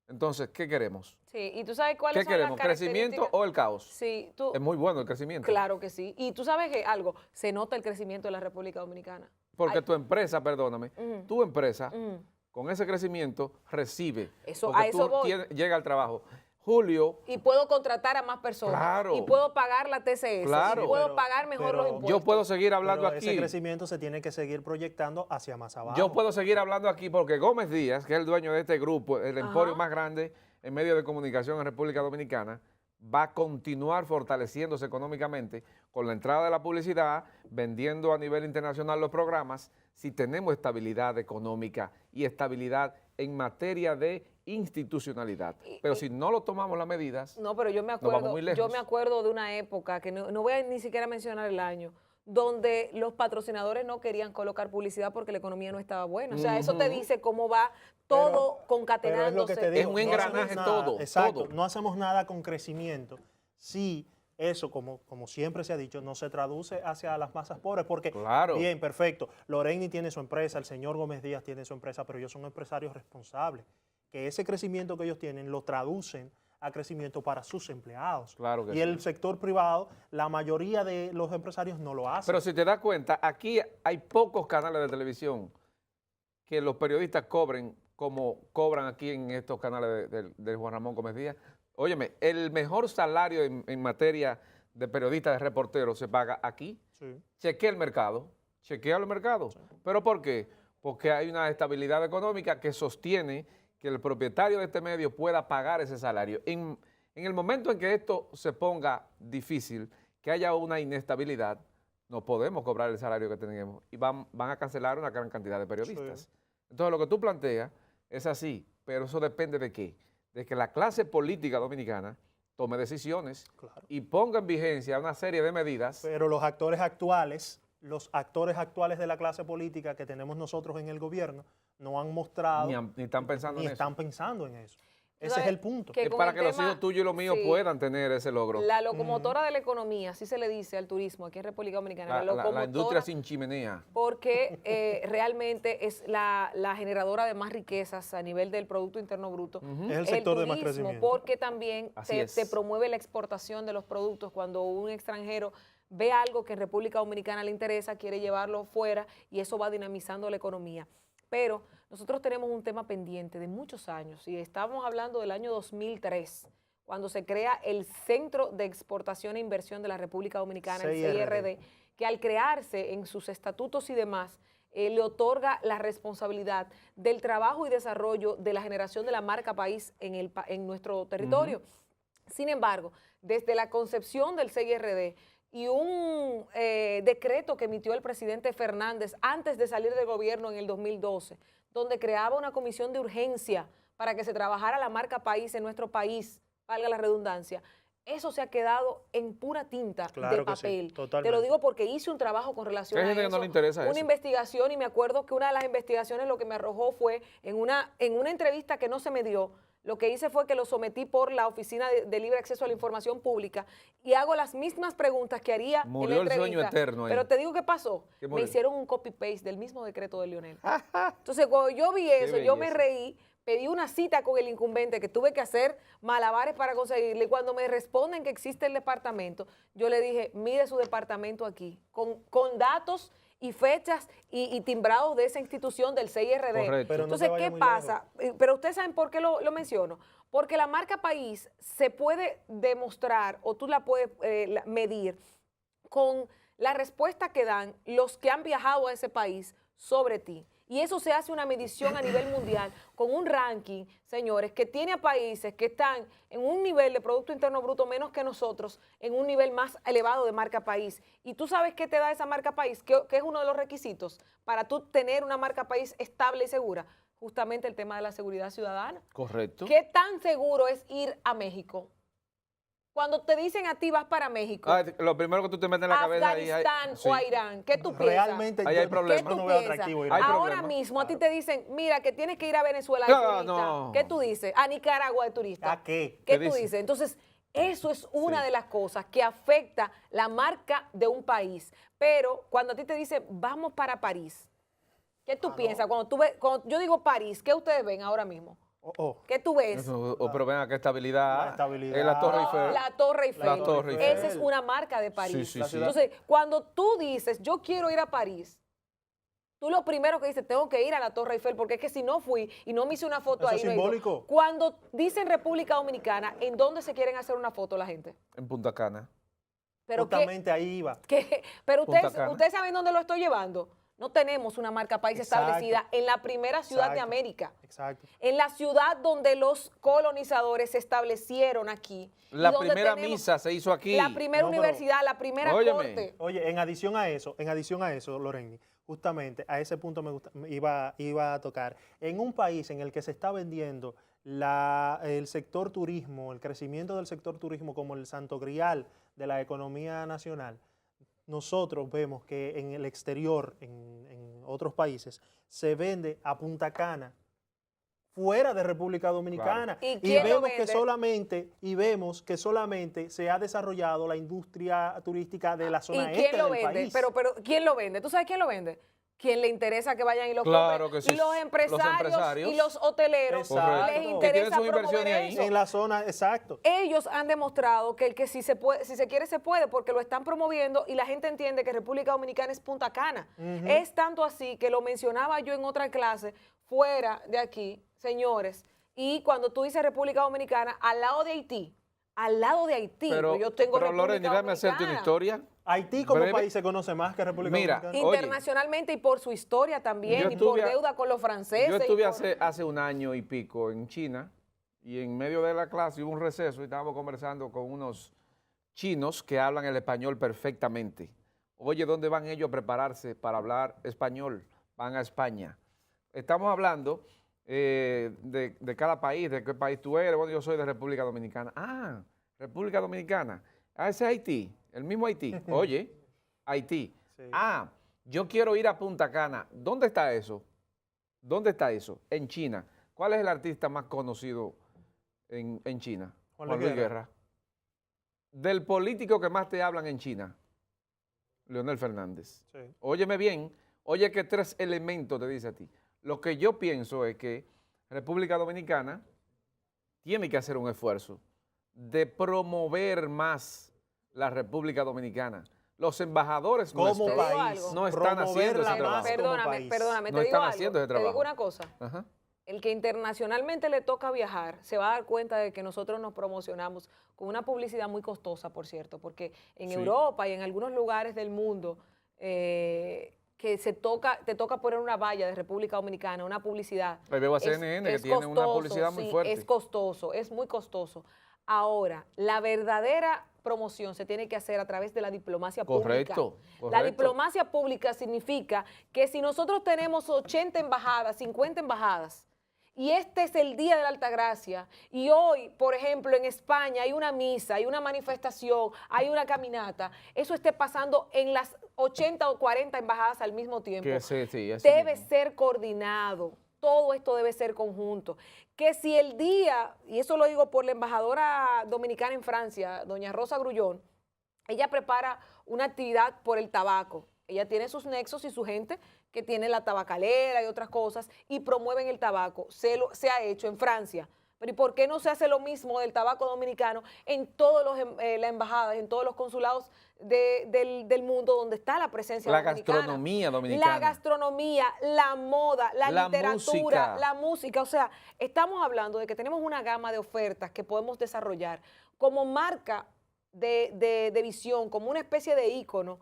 Entonces, ¿qué queremos? Sí, y tú sabes cuáles ¿Qué son las queremos? ¿Crecimiento características? o el caos? Sí, tú, Es muy bueno el crecimiento. claro que sí. Y tú sabes que algo, se nota el crecimiento de la República Dominicana. Porque Ay, tu empresa, perdóname, Ujú. tu empresa ujú. con ese crecimiento recibe. Eso- porque a eso voy. llega al trabajo. Julio, Y puedo contratar a más personas. Claro. Y puedo pagar la TCS. Claro. Y puedo Pero- pagar mejor pero- los impuestos. yo puedo seguir hablando Pero ese aquí. crecimiento se tiene que seguir proyectando hacia más abajo. Yo puedo seguir hablando aquí porque Gómez Díaz, que es el dueño de este grupo, el emporio más grande en medios de comunicación en República Dominicana, va a continuar fortaleciéndose económicamente con la entrada de la publicidad, vendiendo a nivel internacional los programas, si tenemos estabilidad económica y estabilidad en materia de institucionalidad. Pero si no lo tomamos las medidas, No, pero yo me vamos acuerdo, muy lejos. yo me acuerdo de una época, que no voy a ni siquiera mencionar el año, donde los patrocinadores no querían colocar publicidad porque la economía no estaba buena. O sea, eso te dice cómo va todo Pero concatenándose. es lo que te digo, un no engranaje hacemos nada, todo, exacto, todo. no hacemos nada con crecimiento. Sí, eso, como siempre se ha dicho, no se traduce hacia las masas pobres, porque, Claro. bien, perfecto, Loreni tiene su empresa, el señor Gómez Díaz tiene su empresa, pero ellos son empresarios responsables, que ese crecimiento que ellos tienen lo traducen a crecimiento para sus empleados. Claro que y sí. el sector privado, la mayoría de los empresarios no lo hacen. pero si te das cuenta, aquí hay pocos canales de televisión que los periodistas cobren como cobran aquí en estos canales de Juan Ramón Gómez Díaz. Óyeme, el mejor salario en materia de periodistas, de reporteros, se paga aquí. Sí. Chequea el mercado, chequea el mercado. ¿Pero por qué? Porque hay una estabilidad económica que sostiene que el propietario de este medio pueda pagar ese salario. En el momento en que esto se ponga difícil, que haya una inestabilidad, no podemos cobrar el salario que tenemos y van a cancelar una gran cantidad de periodistas. Sí. Entonces, lo que tú planteas es así, pero eso depende de qué? De que la clase política dominicana tome decisiones Claro. y ponga en vigencia una serie de medidas. Pero los actores actuales de la clase política que tenemos nosotros en el gobierno no han mostrado Ni están pensando ni en eso. están pensando en eso. Tú Ese es sabes el punto. que Es con para el que los tema- hijos tuyos y los míos sí. puedan tener ese logro. La locomotora de la economía, así se le dice al turismo aquí en República Dominicana. La industria sin chimenea. Porque realmente es la generadora de más riquezas a nivel del Producto Interno Bruto. Es el sector de más turismo, crecimiento. porque también Así te es. promueve la exportación de los productos. Cuando un extranjero ve algo que en República Dominicana le interesa, quiere llevarlo fuera y eso va dinamizando la economía. Pero nosotros tenemos un tema pendiente de muchos años y estamos hablando del año 2003, cuando se crea el Centro de Exportación e Inversión de la República Dominicana, el CIRD, que al crearse en sus estatutos y demás, le otorga la responsabilidad del trabajo y desarrollo de la generación de la marca país en nuestro territorio. Sin embargo, desde la concepción del CIRD y un decreto que emitió el presidente Fernández antes de salir del gobierno en el 2012, donde creaba una comisión de urgencia para que se trabajara la marca país en nuestro país, valga la redundancia, eso se ha quedado en pura tinta Claro de que sí, papel. Te totalmente. lo digo porque hice un trabajo con relación Hay a gente que eso. no le interesa una eso. investigación y me acuerdo que una de las investigaciones lo que me arrojó fue en una entrevista que no se me dio. Lo que hice fue que lo sometí por la Oficina de Libre Acceso a la Información Pública y hago las mismas preguntas que haría Murió en el la sueño entrevista. eterno ahí. Pero te digo qué pasó. ¿Qué Me murió? hicieron un copy-paste del mismo decreto de Lionel. Entonces, cuando yo vi eso, yo me belleza. reí, pedí una cita con el incumbente que tuve que hacer malabares para conseguirle. Y cuando me responden que existe el departamento, yo le dije, mire su departamento aquí, con datos y fechas y timbrados de esa institución del CIRD. Correcto. Pero no Entonces, te vayas ¿qué muy pasa? Pero ustedes saben por qué lo menciono. Porque la marca país se puede demostrar o tú la puedes medir con la respuesta que dan los que han viajado a ese país sobre ti. Y eso se hace una medición a nivel mundial con un ranking, señores, que tiene a países que están en un nivel de Producto Interno Bruto menos que nosotros, en un nivel más elevado de marca país. Y tú sabes qué te da esa marca país, que es uno de los requisitos para tú tener una marca país estable y segura, justamente el tema de la seguridad ciudadana. Correcto. ¿Qué tan seguro es ir a México? Cuando te dicen a ti vas para México, Lo primero que tú te metes en la cabeza ahí, Afganistán o a Irán, ¿qué tú piensas? Realmente Ahí hay yo problemas. ¿Qué no tú veo piensas? atractivo ir Hay allá. Ahora problemas. mismo a ti te dicen, mira, que tienes que ir a Venezuela de No, turista. no. ¿Qué tú dices? A Nicaragua de turista. ¿A qué? ¿Qué ¿Qué tú dice? dices? Entonces, eso es una Sí. de las cosas que afecta la marca de un país. Pero cuando a ti te dicen, vamos para París, ¿qué tú piensas? Cuando yo digo París, ¿qué ustedes ven ahora mismo? ¿Qué tú ves? Pero ven acá, estabilidad. La estabilidad. Es la Torre Eiffel. La Torre Eiffel. La Torre Eiffel. Esa es una marca de París. Sí, sí, sí. Entonces, cuando tú dices, yo quiero ir a París, tú lo primero que dices, tengo que ir a la Torre Eiffel, porque es que si no fui y no me hice una foto Eso ahí. es no he ido. simbólico. Cuando dicen República Dominicana, ¿en dónde se quieren hacer una foto la gente? En Punta Cana. Pero Justamente ahí iba. pero Punta ustedes, Cana. ustedes saben dónde lo estoy llevando. No tenemos una marca país Exacto. establecida en la primera ciudad de Exacto. América. Exacto. En la ciudad donde los colonizadores se establecieron aquí. y La donde primera tenemos misa se hizo aquí. La primera No, pero- universidad, la primera Óyeme. corte. Oye, en adición a eso, Loreni, justamente a ese punto iba a tocar. En un país en el que se está vendiendo el sector turismo, el crecimiento del sector turismo como el santo grial de la economía nacional, nosotros vemos que en el exterior, en otros países, se vende a Punta Cana, fuera de República Dominicana. ¿Y Y quién lo vemos que vende? solamente se ha desarrollado la industria turística de la ¿Y zona quién este lo del vende? país. Pero, ¿quién lo vende? ¿Tú sabes quién lo vende? Quien le interesa que vayan y lo Claro compren. que sí. Los empresarios y los hoteleros Exacto. les Que interesa tienen sus promover inversiones ahí. eso. En la zona, exacto. Ellos han demostrado que el que si se puede, si se quiere se puede, porque lo están promoviendo y la gente entiende que República Dominicana es Punta Cana. Es tanto así que lo mencionaba yo en otra clase fuera de aquí, señores. Y cuando tú dices República Dominicana, al lado de Haití, Pero, yo tengo pero República Loreni, déjame hacerte una Dominicana. historia. Haití como Breve. país se conoce más que República Mira, Dominicana. Oye. Internacionalmente y por su historia también, Yo y por estuve- deuda con los franceses. Yo y estuve por- hace un año y pico en China y en medio de la clase hubo un receso y estábamos conversando con unos chinos que hablan el español perfectamente. Oye, ¿dónde van ellos a prepararse para hablar español? Van a España. Estamos hablando de cada país, de qué país tú eres. Bueno, yo soy de República Dominicana. Ah, República Dominicana. Ah, ese es Haití, el mismo Haití. Oye, Haití. Sí. Ah, yo quiero ir a Punta Cana. ¿Dónde está eso? ¿Dónde está eso? En China. ¿Cuál es el artista más conocido en China? Juan Luis Guerra. Del político que más te hablan en China, Leonel Fernández. Sí. Óyeme bien, oye que 3 elementos te dice a ti. Lo que yo pienso es que República Dominicana tiene que hacer un esfuerzo de promover más la República Dominicana. Los embajadores Como nuestros Te digo país. algo. no están haciendo ese promoverla trabajo. más como Perdóname, país. perdóname, No te digo están algo. haciendo ese Te digo trabajo. una cosa. Ajá. El que internacionalmente le toca viajar se va a dar cuenta de que nosotros nos promocionamos con una publicidad muy costosa, por cierto, porque en Sí. Europa y en algunos lugares del mundo que te toca poner una valla de República Dominicana, una publicidad. Ahí veo a CNN que tiene una publicidad muy fuerte. Es costoso, es muy costoso. Ahora, la verdadera promoción se tiene que hacer a través de la diplomacia pública. Correcto, La correcto. diplomacia pública significa que si nosotros tenemos 80 embajadas, 50 embajadas, y este es el Día de la Altagracia, y hoy, por ejemplo, en España hay una misa, hay una manifestación, hay una caminata, eso esté pasando en las 80 o 40 embajadas al mismo tiempo. Que sí, así Debe mismo. ser coordinado. Todo esto debe ser conjunto. Que si el día, y eso lo digo por la embajadora dominicana en Francia, doña Rosa Grullón, ella prepara una actividad por el tabaco. Ella tiene sus nexos y su gente que tiene la tabacalera y otras cosas y promueven el tabaco. Se ha hecho en Francia. Pero ¿y por qué no se hace lo mismo del tabaco dominicano en todas las embajadas, en todos los consulados del mundo donde está la presencia La dominicana? gastronomía dominicana. La gastronomía, la moda, la literatura, música. la música. O sea, estamos hablando de que tenemos una gama de ofertas que podemos desarrollar como marca de visión, como una especie de ícono.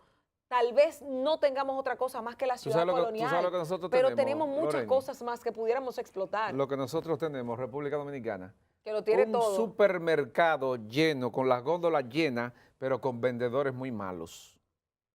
tal vez no tengamos otra cosa más que la ciudad colonial, tú sabes lo que nosotros pero tenemos, tenemos muchas Loreni, cosas más que pudiéramos explotar. Lo que nosotros tenemos, República Dominicana, Que lo tiene un todo. supermercado lleno, con las góndolas llenas, pero con vendedores muy malos.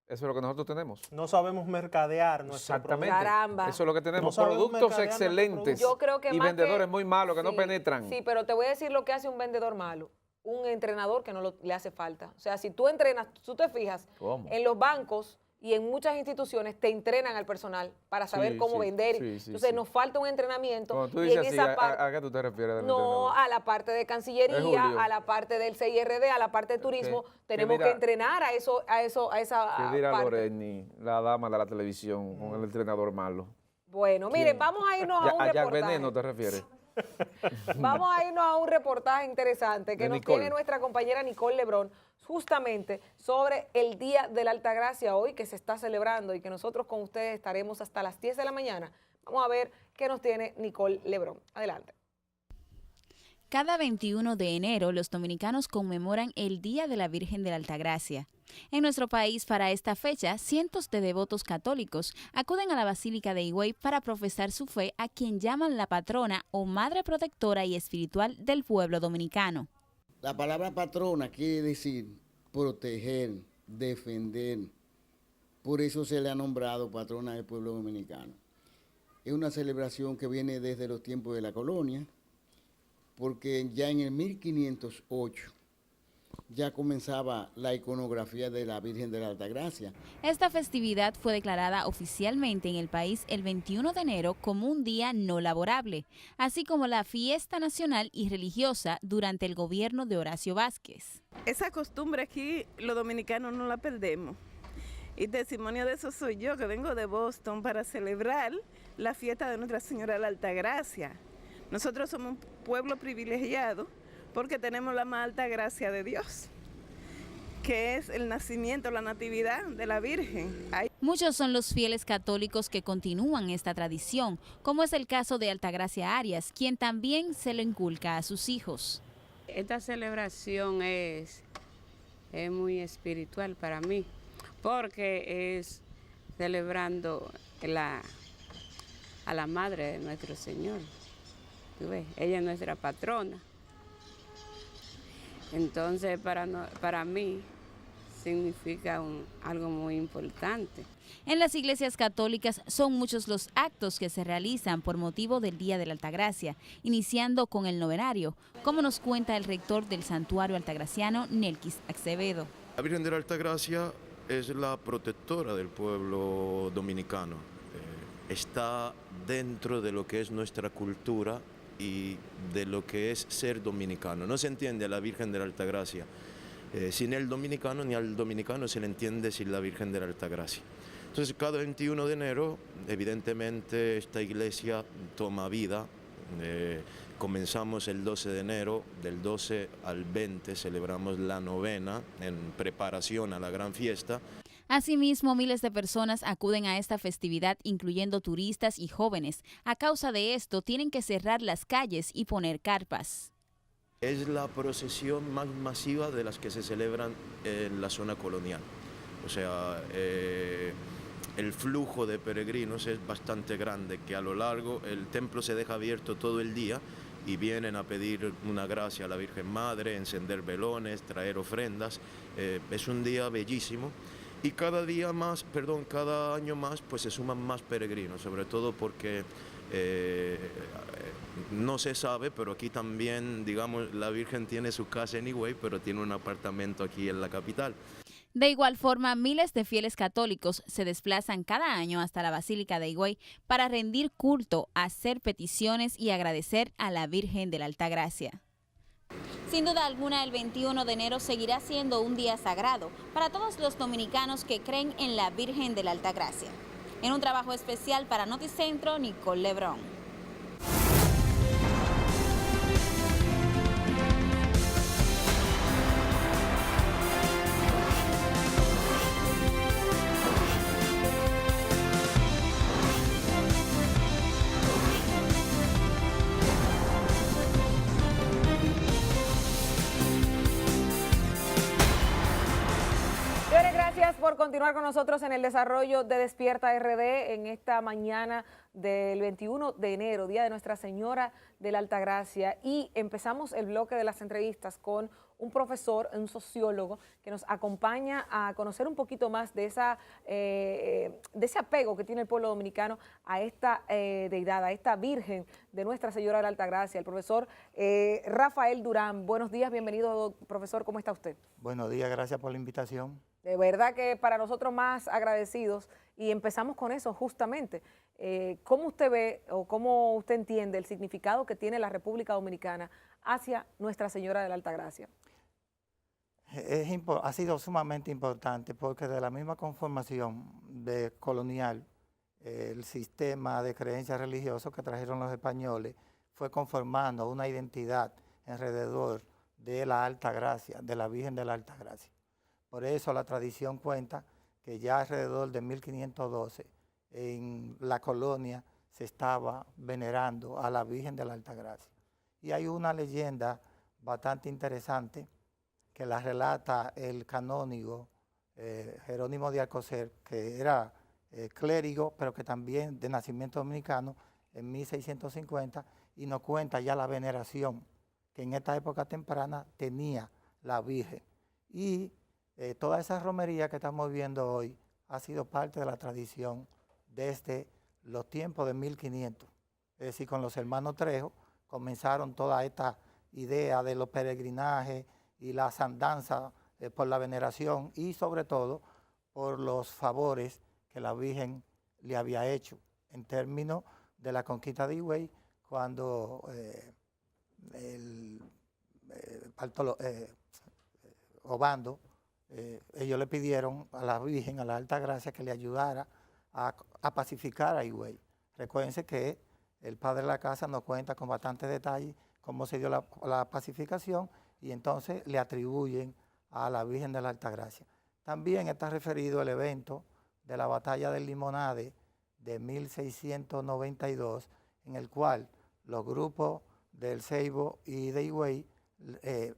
Eso es lo que nosotros tenemos. No sabemos mercadear nuestro Exactamente. producto. Caramba. Eso es lo que tenemos. No sabemos Productos mercadear nuestro excelentes Yo creo que y más vendedores que- muy malos que no sí, penetran. Sí, pero te voy a decir lo que hace un vendedor malo. Un entrenador que no le hace falta. O sea, si tú entrenas, tú te fijas, ¿Cómo? en los bancos y en muchas instituciones te entrenan al personal para saber Sí, cómo sí, vender. sí, Entonces sí. nos falta un entrenamiento. Cuando tú y dices en así, esa parte, ¿a qué tú te refieres? Del no, entrenador? a la parte de Es Cancillería, Julio. a la parte del CIRD, a la parte de turismo, ¿Qué tenemos dirá- que entrenar a esa ¿Qué dirá parte. Loreni, la dama de la televisión, con el entrenador malo? Bueno, miren, vamos a irnos a un ¿A Jack reportaje. Veneno te refieres? Vamos a irnos a un reportaje interesante que De nos Nicole. tiene nuestra compañera Nicole Lebrón, justamente sobre el Día de la Altagracia hoy que se está celebrando y que nosotros con ustedes estaremos hasta las 10 de la mañana. Vamos a ver qué nos tiene Nicole Lebrón. Adelante. Cada 21 de enero los dominicanos conmemoran el Día de la Virgen de la Altagracia. En nuestro país, para esta fecha, cientos de devotos católicos acuden a la Basílica de Higüey para profesar su fe a quien llaman la patrona o madre protectora y espiritual del pueblo dominicano. La palabra patrona quiere decir proteger, defender. Por eso se le ha nombrado patrona del pueblo dominicano. Es una celebración que viene desde los tiempos de la colonia, porque ya en el 1508 ya comenzaba la iconografía de la Virgen de la Altagracia. Esta festividad fue declarada oficialmente en el país el 21 de enero como un día no laborable, así como la fiesta nacional y religiosa durante el gobierno de Horacio Vázquez. Esa costumbre aquí los dominicanos no la perdemos. Y testimonio de eso soy yo, que vengo de Boston para celebrar la fiesta de Nuestra Señora de la Altagracia. Nosotros somos un pueblo privilegiado porque tenemos la más alta gracia de Dios, que es el nacimiento, la natividad de la Virgen. Muchos son los fieles católicos que continúan esta tradición, como es el caso de Altagracia Arias, quien también se lo inculca a sus hijos. Esta celebración es muy espiritual para mí, porque es celebrando a la Madre de nuestro Señor. ¿Tú ves? Ella es nuestra patrona. Entonces, para mí significa algo muy importante. En las iglesias católicas son muchos los actos que se realizan por motivo del Día de la Altagracia, iniciando con el novenario, como nos cuenta el rector del Santuario Altagraciano, Nelkis Acevedo. La Virgen de la Altagracia es la protectora del pueblo dominicano. Está dentro de lo que es nuestra cultura y de lo que es ser dominicano. No se entiende a la Virgen de la Altagracia sin el dominicano, ni al dominicano se le entiende sin la Virgen de la Altagracia. Entonces, cada 21 de enero, evidentemente, esta iglesia toma vida. Comenzamos el 12 de enero, del 12 al 20 celebramos la novena en preparación a la gran fiesta. Asimismo, miles de personas acuden a esta festividad, incluyendo turistas y jóvenes. A causa de esto, tienen que cerrar las calles y poner carpas. Es la procesión más masiva de las que se celebran en la zona colonial. O sea, el flujo de peregrinos es bastante grande, que a lo largo el templo se deja abierto todo el día y vienen a pedir una gracia a la Virgen Madre, encender velones, traer ofrendas. Es un día bellísimo. Y cada año más, pues se suman más peregrinos, sobre todo porque no se sabe, pero aquí también, digamos, la Virgen tiene su casa en Higüey, pero tiene un apartamento aquí en la capital. De igual forma, miles de fieles católicos se desplazan cada año hasta la Basílica de Higüey para rendir culto, hacer peticiones y agradecer a la Virgen de la Altagracia. Sin duda alguna, el 21 de enero seguirá siendo un día sagrado para todos los dominicanos que creen en la Virgen de la Altagracia. En un trabajo especial para Noticentro, Nicole Lebrón. Señores, gracias por continuar. continuar con nosotros en el desarrollo de Despierta RD en esta mañana del 21 de enero, Día de Nuestra Señora de la Altagracia. Y empezamos el bloque de las entrevistas con un profesor, un sociólogo, que nos acompaña a conocer un poquito más de ese apego que tiene el pueblo dominicano a esta deidad, a esta Virgen de Nuestra Señora de la Altagracia, el profesor Rafael Durán. Buenos días, bienvenido, profesor, ¿cómo está usted? Buenos días, gracias por la invitación. De verdad que para nosotros más agradecidos, y empezamos con eso justamente. ¿Cómo usted ve o cómo usted entiende el significado que tiene la República Dominicana hacia Nuestra Señora de la Altagracia? Ha sido sumamente importante porque de la misma conformación colonial, el sistema de creencias religiosas que trajeron los españoles fue conformando una identidad alrededor de la Altagracia, de la Virgen de la Altagracia. Por eso la tradición cuenta que ya alrededor de 1512 en la colonia se estaba venerando a la Virgen de la Altagracia. Y hay una leyenda bastante interesante que la relata el canónigo Jerónimo de Alcocer, que era clérigo, pero que también de nacimiento dominicano en 1650, y nos cuenta ya la veneración que en esta época temprana tenía la Virgen. Y toda esa romería que estamos viendo hoy ha sido parte de la tradición desde los tiempos de 1500. Es decir, con los hermanos Trejo comenzaron toda esta idea de los peregrinajes y las andanzas por la veneración y sobre todo por los favores que la Virgen le había hecho en términos de la conquista de Higüey, cuando Obando, ellos le pidieron a la Virgen, a la Altagracia, que le ayudara a pacificar a Higüey. Recuérdense que el padre de la casa nos cuenta con bastante detalle cómo se dio la pacificación, y entonces le atribuyen a la Virgen de la Altagracia. También está referido el evento de la batalla del Limonade de 1692, en el cual los grupos del Ceibo y de Higüey,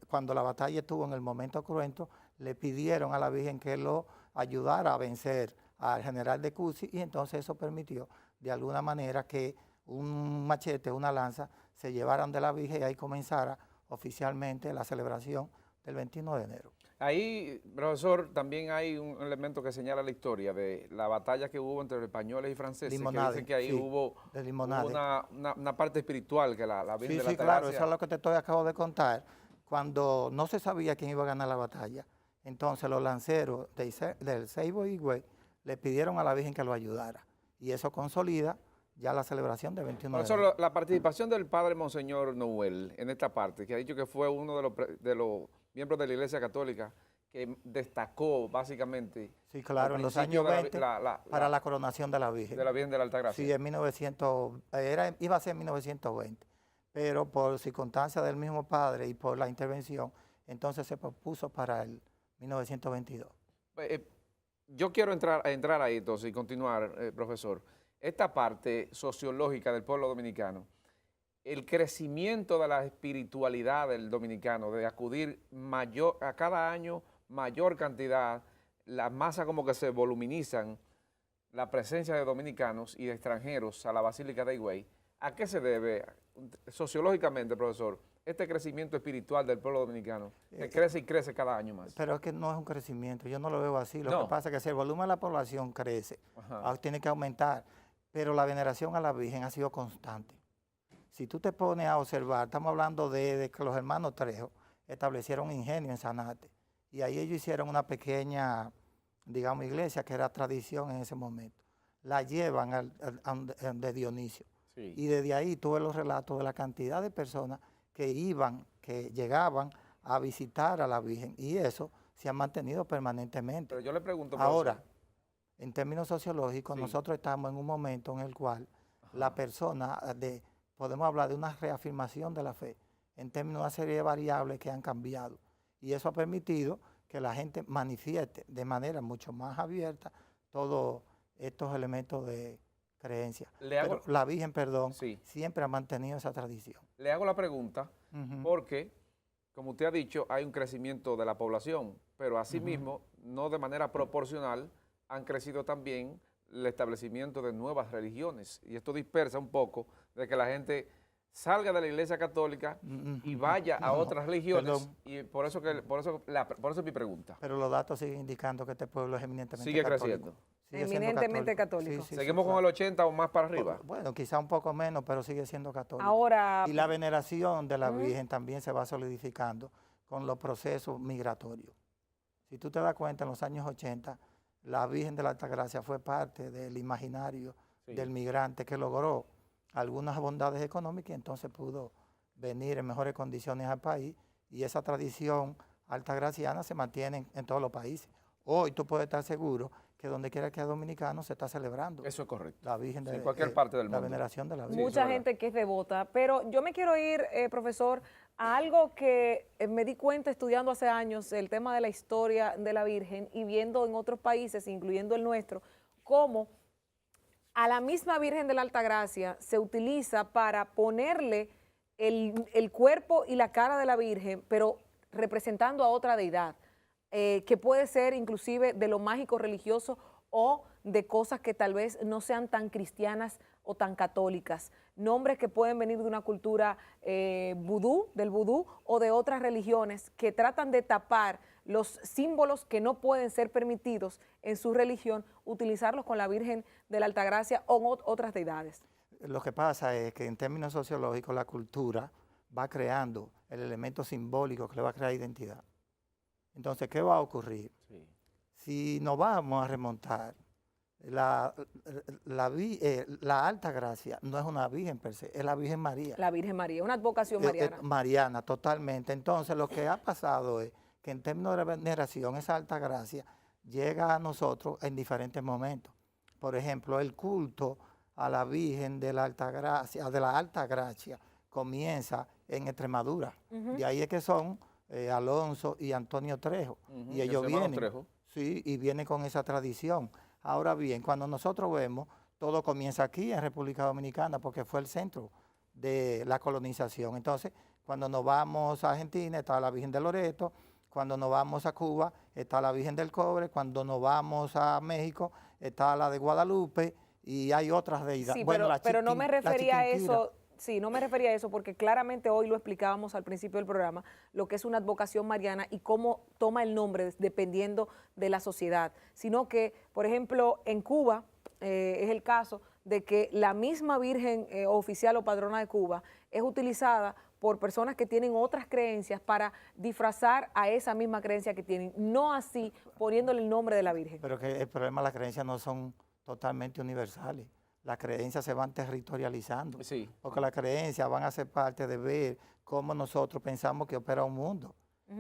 cuando la batalla estuvo en el momento cruento, le pidieron a la Virgen que lo ayudara a vencer al general de Cusi, y entonces eso permitió de alguna manera que un machete, una lanza, se llevaran de la Virgen y ahí comenzara oficialmente la celebración del 21 de enero. Ahí, profesor, también hay un elemento que señala la historia de la batalla que hubo entre los españoles y franceses, Limonade, que dicen que ahí sí, hubo una parte espiritual que la Virgen de la Altagracia. Sí, claro, eso es lo que te acabo de contar. Cuando no se sabía quién iba a ganar la batalla, entonces los lanceros del Ceibo y Higüey le pidieron a la Virgen que lo ayudara, y eso consolida ya la celebración del 21 de enero. La participación del padre Monseñor Noel en esta parte, que ha dicho que fue uno de los miembros de la Iglesia Católica que destacó básicamente. Sí, claro, en los años 20 para la coronación de la Virgen. De la Virgen de la Altagracia. Sí, en 1900, iba a ser en 1920, pero por circunstancias del mismo padre y por la intervención, entonces se propuso para el 1922. Yo quiero entrar ahí entonces y continuar, profesor. Esta parte sociológica del pueblo dominicano, el crecimiento de la espiritualidad del dominicano, de acudir a cada año mayor cantidad, las masas como que se voluminizan, la presencia de dominicanos y de extranjeros a la Basílica de Higüey, ¿a qué se debe sociológicamente, profesor, este crecimiento espiritual del pueblo dominicano, que crece y crece cada año más? Pero es que no es un crecimiento, yo no lo veo así. Lo que pasa es que si el volumen de la población crece, tiene que aumentar, pero la veneración a la Virgen ha sido constante. Si tú te pones a observar, estamos hablando de que los hermanos Trejo establecieron un ingenio en Sanate, y ahí ellos hicieron una pequeña, digamos, iglesia que era tradición en ese momento. La llevan de Dionisio. Sí. Y desde ahí tuve los relatos de la cantidad de personas que llegaban a visitar a la Virgen, y eso se ha mantenido permanentemente. Pero yo le pregunto, ahora, en términos sociológicos, nosotros estamos en un momento en el cual la persona, podemos hablar de una reafirmación de la fe, en términos de una serie de variables que han cambiado, y eso ha permitido que la gente manifieste de manera mucho más abierta todos estos elementos de creencia. Pero la Virgen, siempre ha mantenido esa tradición. Le hago la pregunta porque, como usted ha dicho, hay un crecimiento de la población, pero asimismo, no de manera proporcional han crecido también el establecimiento de nuevas religiones. Y esto dispersa un poco de que la gente salga de la Iglesia Católica y vaya a otras religiones. Y por eso es mi pregunta. Pero los datos siguen indicando que este pueblo es eminentemente Sigue católico. creciendo. Sigue siendo Eminentemente católico. Sí, ¿Seguimos sí, con claro. el 80 o más para arriba? Bueno, quizá un poco menos, pero sigue siendo católico. Ahora, Y la veneración de la Virgen también se va solidificando con los procesos migratorios. Si tú te das cuenta, en los años 80, la Virgen de la Altagracia fue parte del imaginario del migrante que logró algunas bondades económicas y entonces pudo venir en mejores condiciones al país, y esa tradición altagraciana se mantiene en todos los países. Hoy tú puedes estar seguro que donde quiera que haya dominicano se está celebrando. Eso es correcto. La Virgen de en cualquier parte del la mundo. veneración de la Virgen. mucha gente que es devota, pero yo me quiero ir, profesor, a algo que me di cuenta estudiando hace años, el tema de la historia de la Virgen y viendo en otros países, incluyendo el nuestro, cómo a la misma Virgen de la Altagracia se utiliza para ponerle el cuerpo y la cara de la Virgen, pero representando a otra deidad, que puede ser inclusive de lo mágico religioso o de cosas que tal vez no sean tan cristianas o tan católicas, nombres que pueden venir de una cultura vudú, del vudú o de otras religiones que tratan de tapar los símbolos que no pueden ser permitidos en su religión, utilizarlos con la Virgen de la Altagracia o otras deidades. Lo que pasa es que en términos sociológicos la cultura va creando el elemento simbólico que le va a crear identidad. Entonces, ¿qué va a ocurrir? Sí. Si nos vamos a remontar, la Altagracia no es una virgen per se, es la Virgen María. La Virgen María, una advocación mariana. Mariana, totalmente. Entonces, lo que ha pasado es que en términos de veneración, esa Altagracia llega a nosotros en diferentes momentos. Por ejemplo, el culto a la Virgen de la Altagracia comienza en Extremadura. De ahí es que son Alonso y Antonio Trejo. Y ellos vienen, sí, y vienen con esa tradición. Ahora bien, cuando nosotros vemos, todo comienza aquí en República Dominicana porque fue el centro de la colonización. Entonces, cuando nos vamos a Argentina, está la Virgen de Loreto. Cuando nos vamos a Cuba, está la Virgen del Cobre. Cuando nos vamos a México, está la de Guadalupe. Y hay otras deidades. Sí, bueno, pero no me refería a eso. Sí, no me refería a eso porque claramente hoy lo explicábamos al principio del programa, lo que es una advocación mariana y cómo toma el nombre dependiendo de la sociedad. Sino que, por ejemplo, en Cuba es el caso de que la misma Virgen oficial o patrona de Cuba es utilizada por personas que tienen otras creencias para disfrazar a esa misma creencia que tienen, no así poniéndole el nombre de la Virgen. Pero que el problema, las creencias no son totalmente universales. Las creencias se van territorializando, porque las creencias van a ser parte de ver cómo nosotros pensamos que opera un mundo.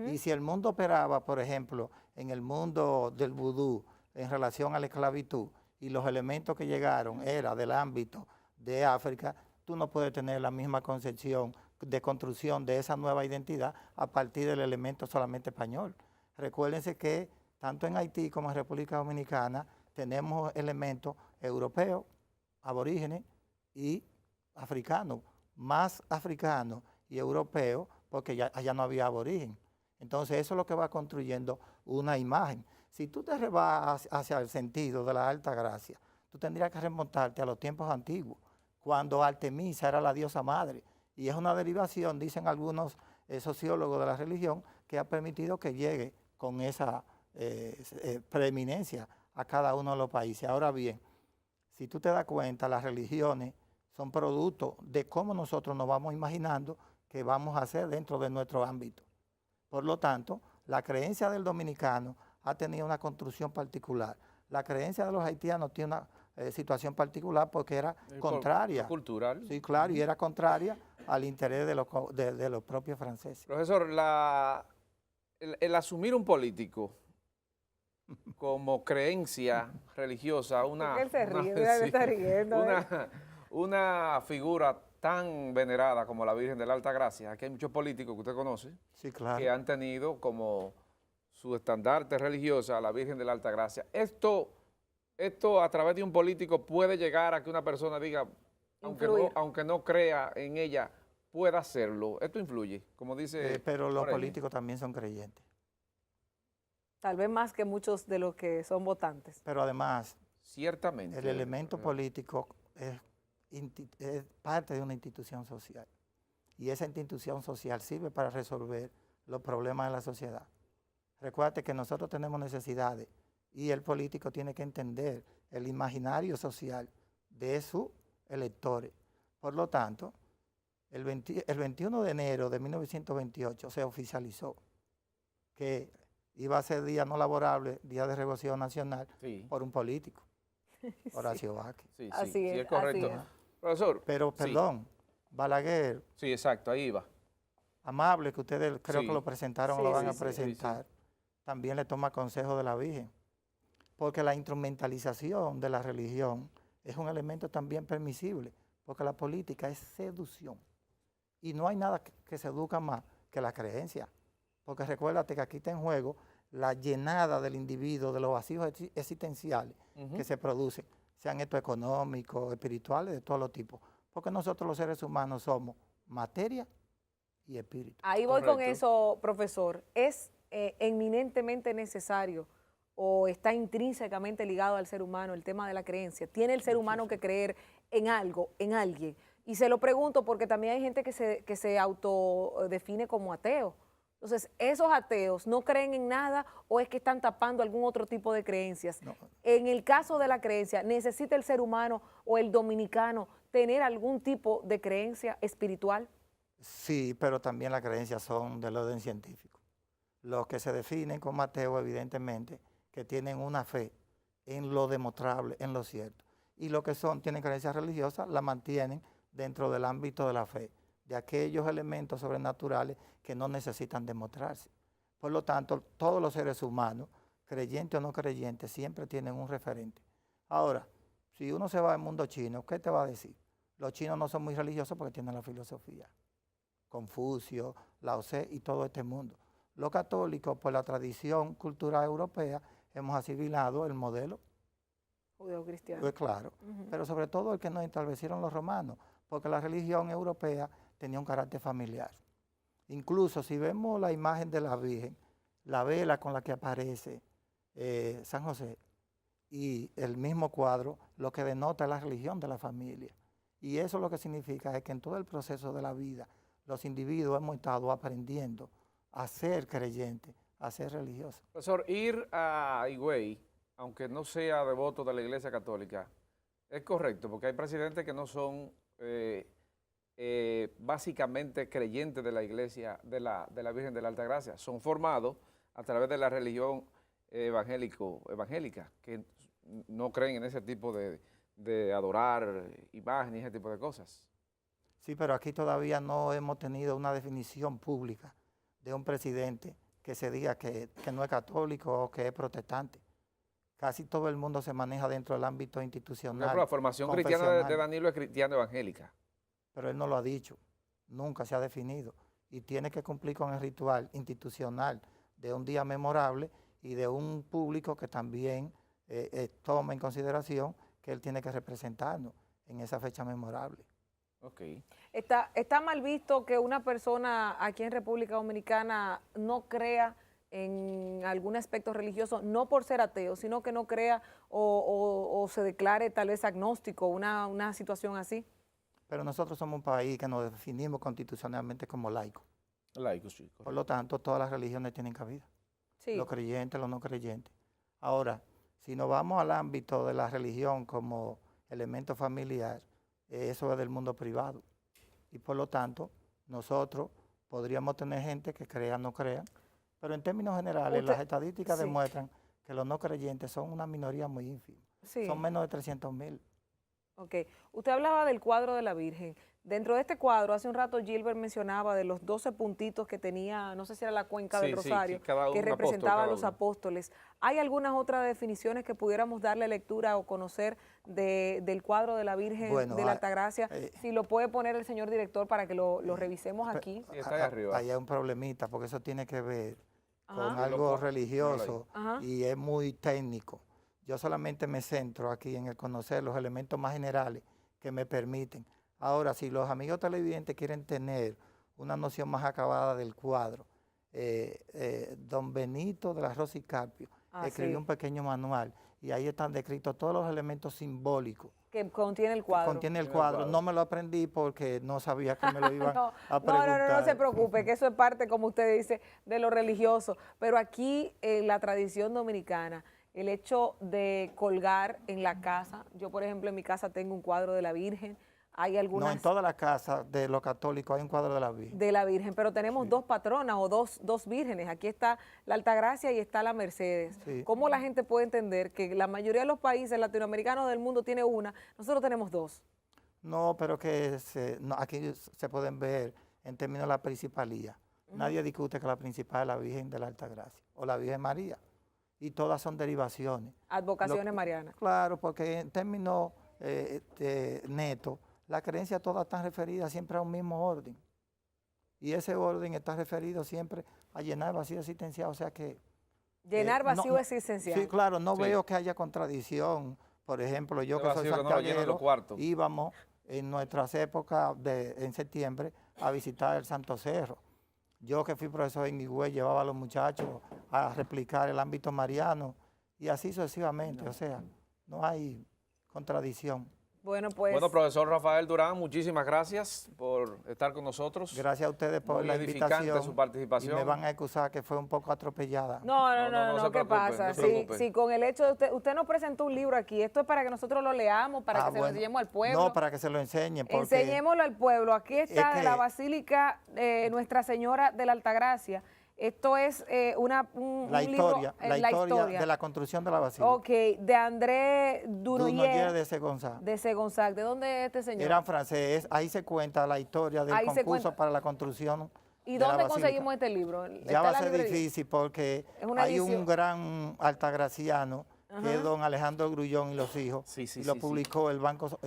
Y si el mundo operaba, por ejemplo, en el mundo del vudú, en relación a la esclavitud, y los elementos que llegaron era del ámbito de África, tú no puedes tener la misma concepción de construcción de esa nueva identidad a partir del elemento solamente español. Recuérdense que tanto en Haití como en República Dominicana tenemos elementos europeos, aborígenes y africanos, más africanos y europeos, porque ya allá no había aborigen. Entonces eso es lo que va construyendo una imagen. Si tú te vas hacia el sentido de la Altagracia, tú tendrías que remontarte a los tiempos antiguos, cuando Artemisa era la diosa madre, y es una derivación, dicen algunos sociólogos de la religión, que ha permitido que llegue con esa preeminencia a cada uno de los países. Ahora bien, si tú te das cuenta, las religiones son producto de cómo nosotros nos vamos imaginando que vamos a hacer dentro de nuestro ámbito. Por lo tanto, la creencia del dominicano ha tenido una construcción particular. La creencia de los haitianos tiene una situación particular porque era contraria. Cultural. Sí, claro, y era contraria al interés de los propios franceses. Profesor, el asumir un político como creencia religiosa, una figura tan venerada como la Virgen de la Altagracia. Aquí hay muchos políticos que usted conoce, que han tenido como su estandarte religiosa a la Virgen de la Altagracia. Esto a través de un político puede llegar a que una persona diga, aunque no crea en ella, pueda hacerlo. Esto influye, como dice... pero los políticos también son creyentes. Tal vez más que muchos de los que son votantes. Pero además, Ciertamente. el elemento político es parte de una institución social. Y esa institución social sirve para resolver los problemas de la sociedad. Recuerde que nosotros tenemos necesidades y el político tiene que entender el imaginario social de sus electores. Por lo tanto, el 21 de enero de 1928 se oficializó que iba a ser día no laborable, día de regocijo nacional, Sí. por un político, Horacio Vázquez. Sí, sí, Así sí, es, es correcto. así es. Profesor. Pero, sí. perdón, Balaguer, Sí, exacto, ahí va. amable, que ustedes creo Sí. que lo presentaron Sí, o lo van sí, a sí, presentar, también le toma consejo de la Virgen. Porque la instrumentalización de la religión es un elemento también permisible, porque la política es seducción. Y no hay nada que seduzca más que la creencia. Porque recuérdate que aquí está en juego la llenada del individuo de los vacíos existenciales que se producen, sean estos económicos, espirituales, de todos los tipos. Porque nosotros los seres humanos somos materia y espíritu. Ahí voy con Correcto. eso, profesor. ¿Es eminentemente necesario o está intrínsecamente ligado al ser humano el tema de la creencia? ¿Tiene el ser humano que creer en algo, en alguien? Y se lo pregunto porque también hay gente que se autodefine como ateo. Entonces, ¿esos ateos no creen en nada o es que están tapando algún otro tipo de creencias? No. En el caso de la creencia, ¿necesita el ser humano o el dominicano tener algún tipo de creencia espiritual? Sí, pero también las creencias son del orden científico. Los que se definen como ateos, evidentemente, que tienen una fe en lo demostrable, en lo cierto. Y los que tienen creencias religiosas, la mantienen dentro del ámbito de la fe, de aquellos elementos sobrenaturales que no necesitan demostrarse. Por lo tanto, todos los seres humanos, creyentes o no creyentes, siempre tienen un referente. Ahora, si uno se va al mundo chino, ¿qué te va a decir? Los chinos no son muy religiosos porque tienen la filosofía. Confucio, Lao Tse y todo este mundo. Los católicos, por la tradición cultural europea, hemos asimilado el modelo. Judeo-cristiano. Pues claro, pero sobre todo el que nos establecieron los romanos, porque la religión europea tenía un carácter familiar. Incluso si vemos la imagen de la Virgen, la vela con la que aparece San José y el mismo cuadro, lo que denota es la religión de la familia. Y eso lo que significa es que en todo el proceso de la vida, los individuos hemos estado aprendiendo a ser creyentes, a ser religiosos. Profesor, ir a Higüey, aunque no sea devoto de la Iglesia Católica, es correcto, porque hay presidentes que no son básicamente creyentes de la Iglesia, de la Virgen de la Altagracia, son formados a través de la religión evangélica, que no creen en ese tipo de adorar imágenes y ese tipo de cosas. Sí, pero aquí todavía no hemos tenido una definición pública de un presidente que se diga que no es católico o que es protestante. Casi todo el mundo se maneja dentro del ámbito institucional. Por ejemplo, la formación cristiana de Danilo es cristiana evangélica. Pero él no lo ha dicho, nunca se ha definido. Y tiene que cumplir con el ritual institucional de un día memorable y de un público que también toma en consideración que él tiene que representarnos en esa fecha memorable. Okay. Está mal visto que una persona aquí en República Dominicana no crea en algún aspecto religioso, no por ser ateo, sino que no crea o se declare tal vez agnóstico, una situación así. Pero nosotros somos un país que nos definimos constitucionalmente como laico. Laico, sí. Correcto. Por lo tanto, todas las religiones tienen cabida. Sí. Los creyentes, los no creyentes. Ahora, si nos vamos al ámbito de la religión como elemento familiar, eso es del mundo privado. Y por lo tanto, nosotros podríamos tener gente que crea o no crea, pero en términos generales, las estadísticas demuestran que los no creyentes son una minoría muy ínfima. Sí. Son menos de 300,000. Ok. Usted hablaba del cuadro de la Virgen. Dentro de este cuadro, hace un rato Gilbert mencionaba de los 12 puntitos que tenía, no sé si era la cuenca del Rosario, que representaba a los apóstoles. ¿Hay algunas otras definiciones que pudiéramos darle lectura o conocer del cuadro de la Virgen de la Altagracia? Si lo puede poner el señor director para que lo revisemos aquí. Sí, está ahí arriba. Ahí hay un problemita, porque eso tiene que ver con algo religioso y es muy técnico. Yo solamente me centro aquí en el conocer los elementos más generales que me permiten. Ahora, si los amigos televidentes quieren tener una noción más acabada del cuadro, don Benito de la Rosa y Carpio escribió un pequeño manual y ahí están descritos todos los elementos simbólicos. Que contiene el cuadro. Contiene el cuadro. No me lo aprendí porque no sabía que me lo iban a preguntar. No se preocupe, que eso es parte, como usted dice, de lo religioso. Pero aquí, en la tradición dominicana, el hecho de colgar en la casa, yo por ejemplo en mi casa tengo un cuadro de la Virgen, hay algunas... No, en todas las casas de los católicos hay un cuadro de la Virgen. De la Virgen, pero tenemos dos patronas o dos vírgenes. Aquí está la Altagracia y está la Mercedes. Sí. ¿Cómo la gente puede entender que la mayoría de los países latinoamericanos del mundo tiene una, nosotros tenemos dos? No, pero que aquí se pueden ver en términos de la principalía. Nadie discute que la principal es la Virgen de la Altagracia o la Virgen María. Y todas son derivaciones. Advocaciones marianas. Claro, porque en términos netos, las creencias todas están referidas siempre a un mismo orden. Y ese orden está referido siempre a llenar vacío existencial. O sea que... Llenar vacío existencial. Sí, claro, no veo que haya contradicción. Por ejemplo, yo que soy santiaguero, íbamos en nuestras épocas en septiembre a visitar el Santo Cerro. Yo que fui profesor en Higüey llevaba a los muchachos a replicar el ámbito mariano y así sucesivamente. O sea, no hay contradicción. Bueno, pues... Bueno, profesor Rafael Durán, muchísimas gracias por estar con nosotros. Gracias a ustedes por la invitación. Su participación. Y me van a excusar que fue un poco atropellada. No, ¿qué pasa? Sí, con el hecho de usted nos presentó un libro aquí, esto es para que nosotros lo leamos, para que se lo enseñemos al pueblo. No, para que se lo enseñen. Enseñémoslo al pueblo. Aquí está de la Basílica Nuestra Señora de la Altagracia. Esto es la historia de la construcción de la basílica. Ok, de André Dunoyer de Segonzac. De Segonzac. ¿De dónde es este señor? Era francés. Ahí se cuenta la historia del concurso para la construcción. ¿Y dónde conseguimos este libro? Ya va a ser difícil porque hay un gran altagraciano que es don Alejandro Grullón y los hijos. Y lo publicó el Banco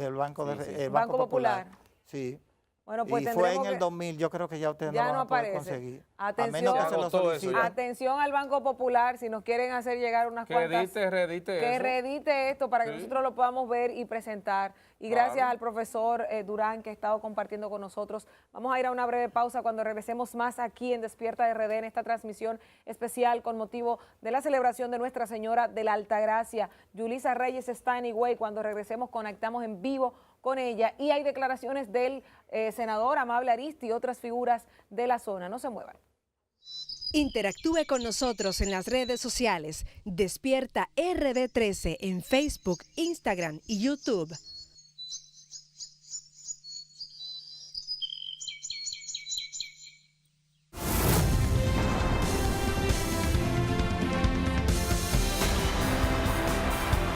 Popular. Sí. Bueno, pues y fue en el 2000, yo creo que ya ustedes no van a poder conseguir. Atención, a menos que se lo soliciten. Atención al Banco Popular, si nos quieren hacer llegar unas cuantas. Que reedite esto para que nosotros lo podamos ver y presentar. Y gracias al profesor Durán que ha estado compartiendo con nosotros. Vamos a ir a una breve pausa cuando regresemos más aquí en Despierta RD, en esta transmisión especial con motivo de la celebración de Nuestra Señora de la Altagracia. Yulisa Reyes está en Higüey. Cuando regresemos conectamos en vivo con ella y hay declaraciones del senador Amable Aristi y otras figuras de la zona. No se muevan. Interactúe con nosotros en las redes sociales. Despierta RD13 en Facebook, Instagram y YouTube.